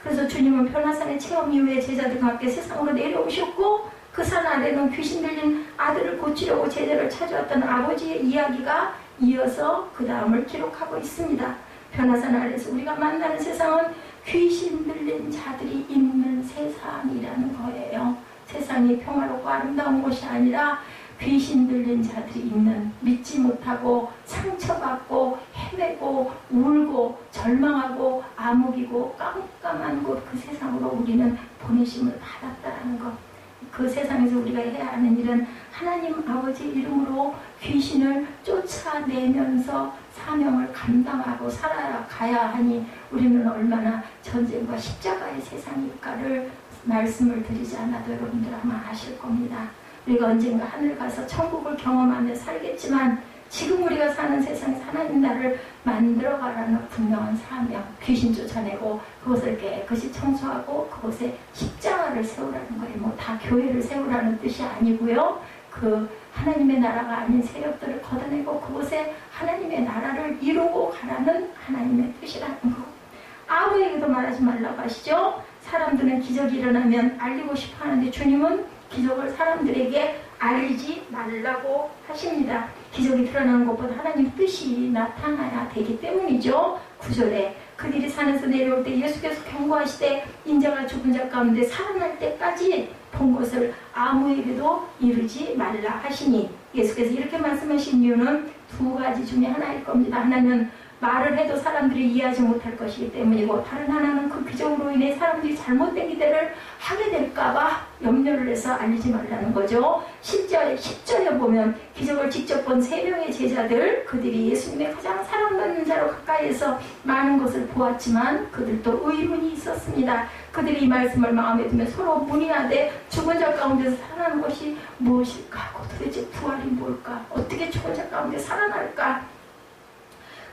그래서 주님은 변화산의 체험 이후에 제자들과 함께 세상으로 내려오셨고 그 산 아래는 귀신 들린 아들을 고치려고 제자를 찾아왔던 아버지의 이야기가 이어서 그 다음을 기록하고 있습니다. 변화산 아래에서 우리가 만나는 세상은 귀신 들린 자들이 있는 세상이라는 거예요. 세상이 평화롭고 아름다운 곳이 아니라 귀신 들린 자들이 있는, 믿지 못하고 상처받고 헤매고 울고 절망하고 암흑이고 깜깜한 곳, 그 세상으로 우리는 보내심을 받았다는 것. 그 세상에서 우리가 해야 하는 일은 하나님 아버지 이름으로 귀신을 쫓아내면서 사명을 감당하고 살아가야 하니 우리는 얼마나 전쟁과 십자가의 세상일까를 말씀을 드리지 않아도 여러분들 아마 아실 겁니다. 우리가 언젠가 하늘 가서 천국을 경험하며 살겠지만 지금 우리가 사는 세상에서 하나님 나를 만들어가라는 분명한 사명, 귀신 쫓아내고 그것을 깨끗이 청소하고 그곳에 십자가를 세우라는 거예요. 뭐 다 교회를 세우라는 뜻이 아니고요. 그 하나님의 나라가 아닌 세력들을 걷어내고 그곳에 하나님의 나라를 이루고 가라는 하나님의 뜻이라는 거. 아무에게도 말하지 말라고 하시죠. 사람들은 기적이 일어나면 알리고 싶어 하는데 주님은 기적을 사람들에게 알리지 말라고 하십니다. 기적이 드러나는 것보다 하나님 뜻이 나타나야 되기 때문이죠. 9절에 그들이 산에서 내려올 때 예수께서 경고하시되 인자가 죽은 자 가운데 살아날 때까지 본 것을 아무에게도 이르지 말라 하시니, 예수께서 이렇게 말씀하신 이유는 두 가지 중에 하나일 겁니다. 하나는 말을 해도 사람들이 이해하지 못할 것이기 때문이고, 다른 하나는 그 기적으로 인해 사람들이 잘못된 기대를 하게 될까봐 염려를 해서 알리지 말라는 거죠. 10절에 보면 기적을 직접 본 3명의 제자들, 그들이 예수님의 가장 사랑받는 자로 가까이에서 많은 것을 보았지만 그들도 의문이 있었습니다. 그들이 이 말씀을 마음에 두며 서로 문의하되 죽은 자 가운데서 살아나는 것이 무엇일까? 도대체 부활이 뭘까? 어떻게 죽은 자 가운데 살아날까?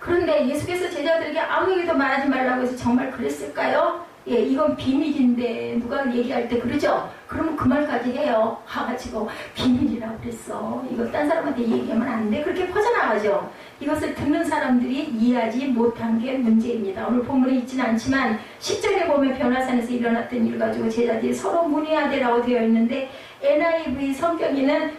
그런데 예수께서 제자들에게 아무에게도 말하지 말라고 해서 정말 그랬을까요? 예, 이건 비밀인데 누가 얘기할 때 그러죠? 그러면 그 말까지 해요. 가가지고 비밀이라고 그랬어. 이거 딴 사람한테 얘기하면 안 돼. 그렇게 퍼져나가죠. 이것을 듣는 사람들이 이해하지 못한 게 문제입니다. 오늘 본문에 있지는 않지만 10절에 보면 변화산에서 일어났던 일 가지고 제자들이 서로 문의하되라고 되어 있는데 NIV 성경에는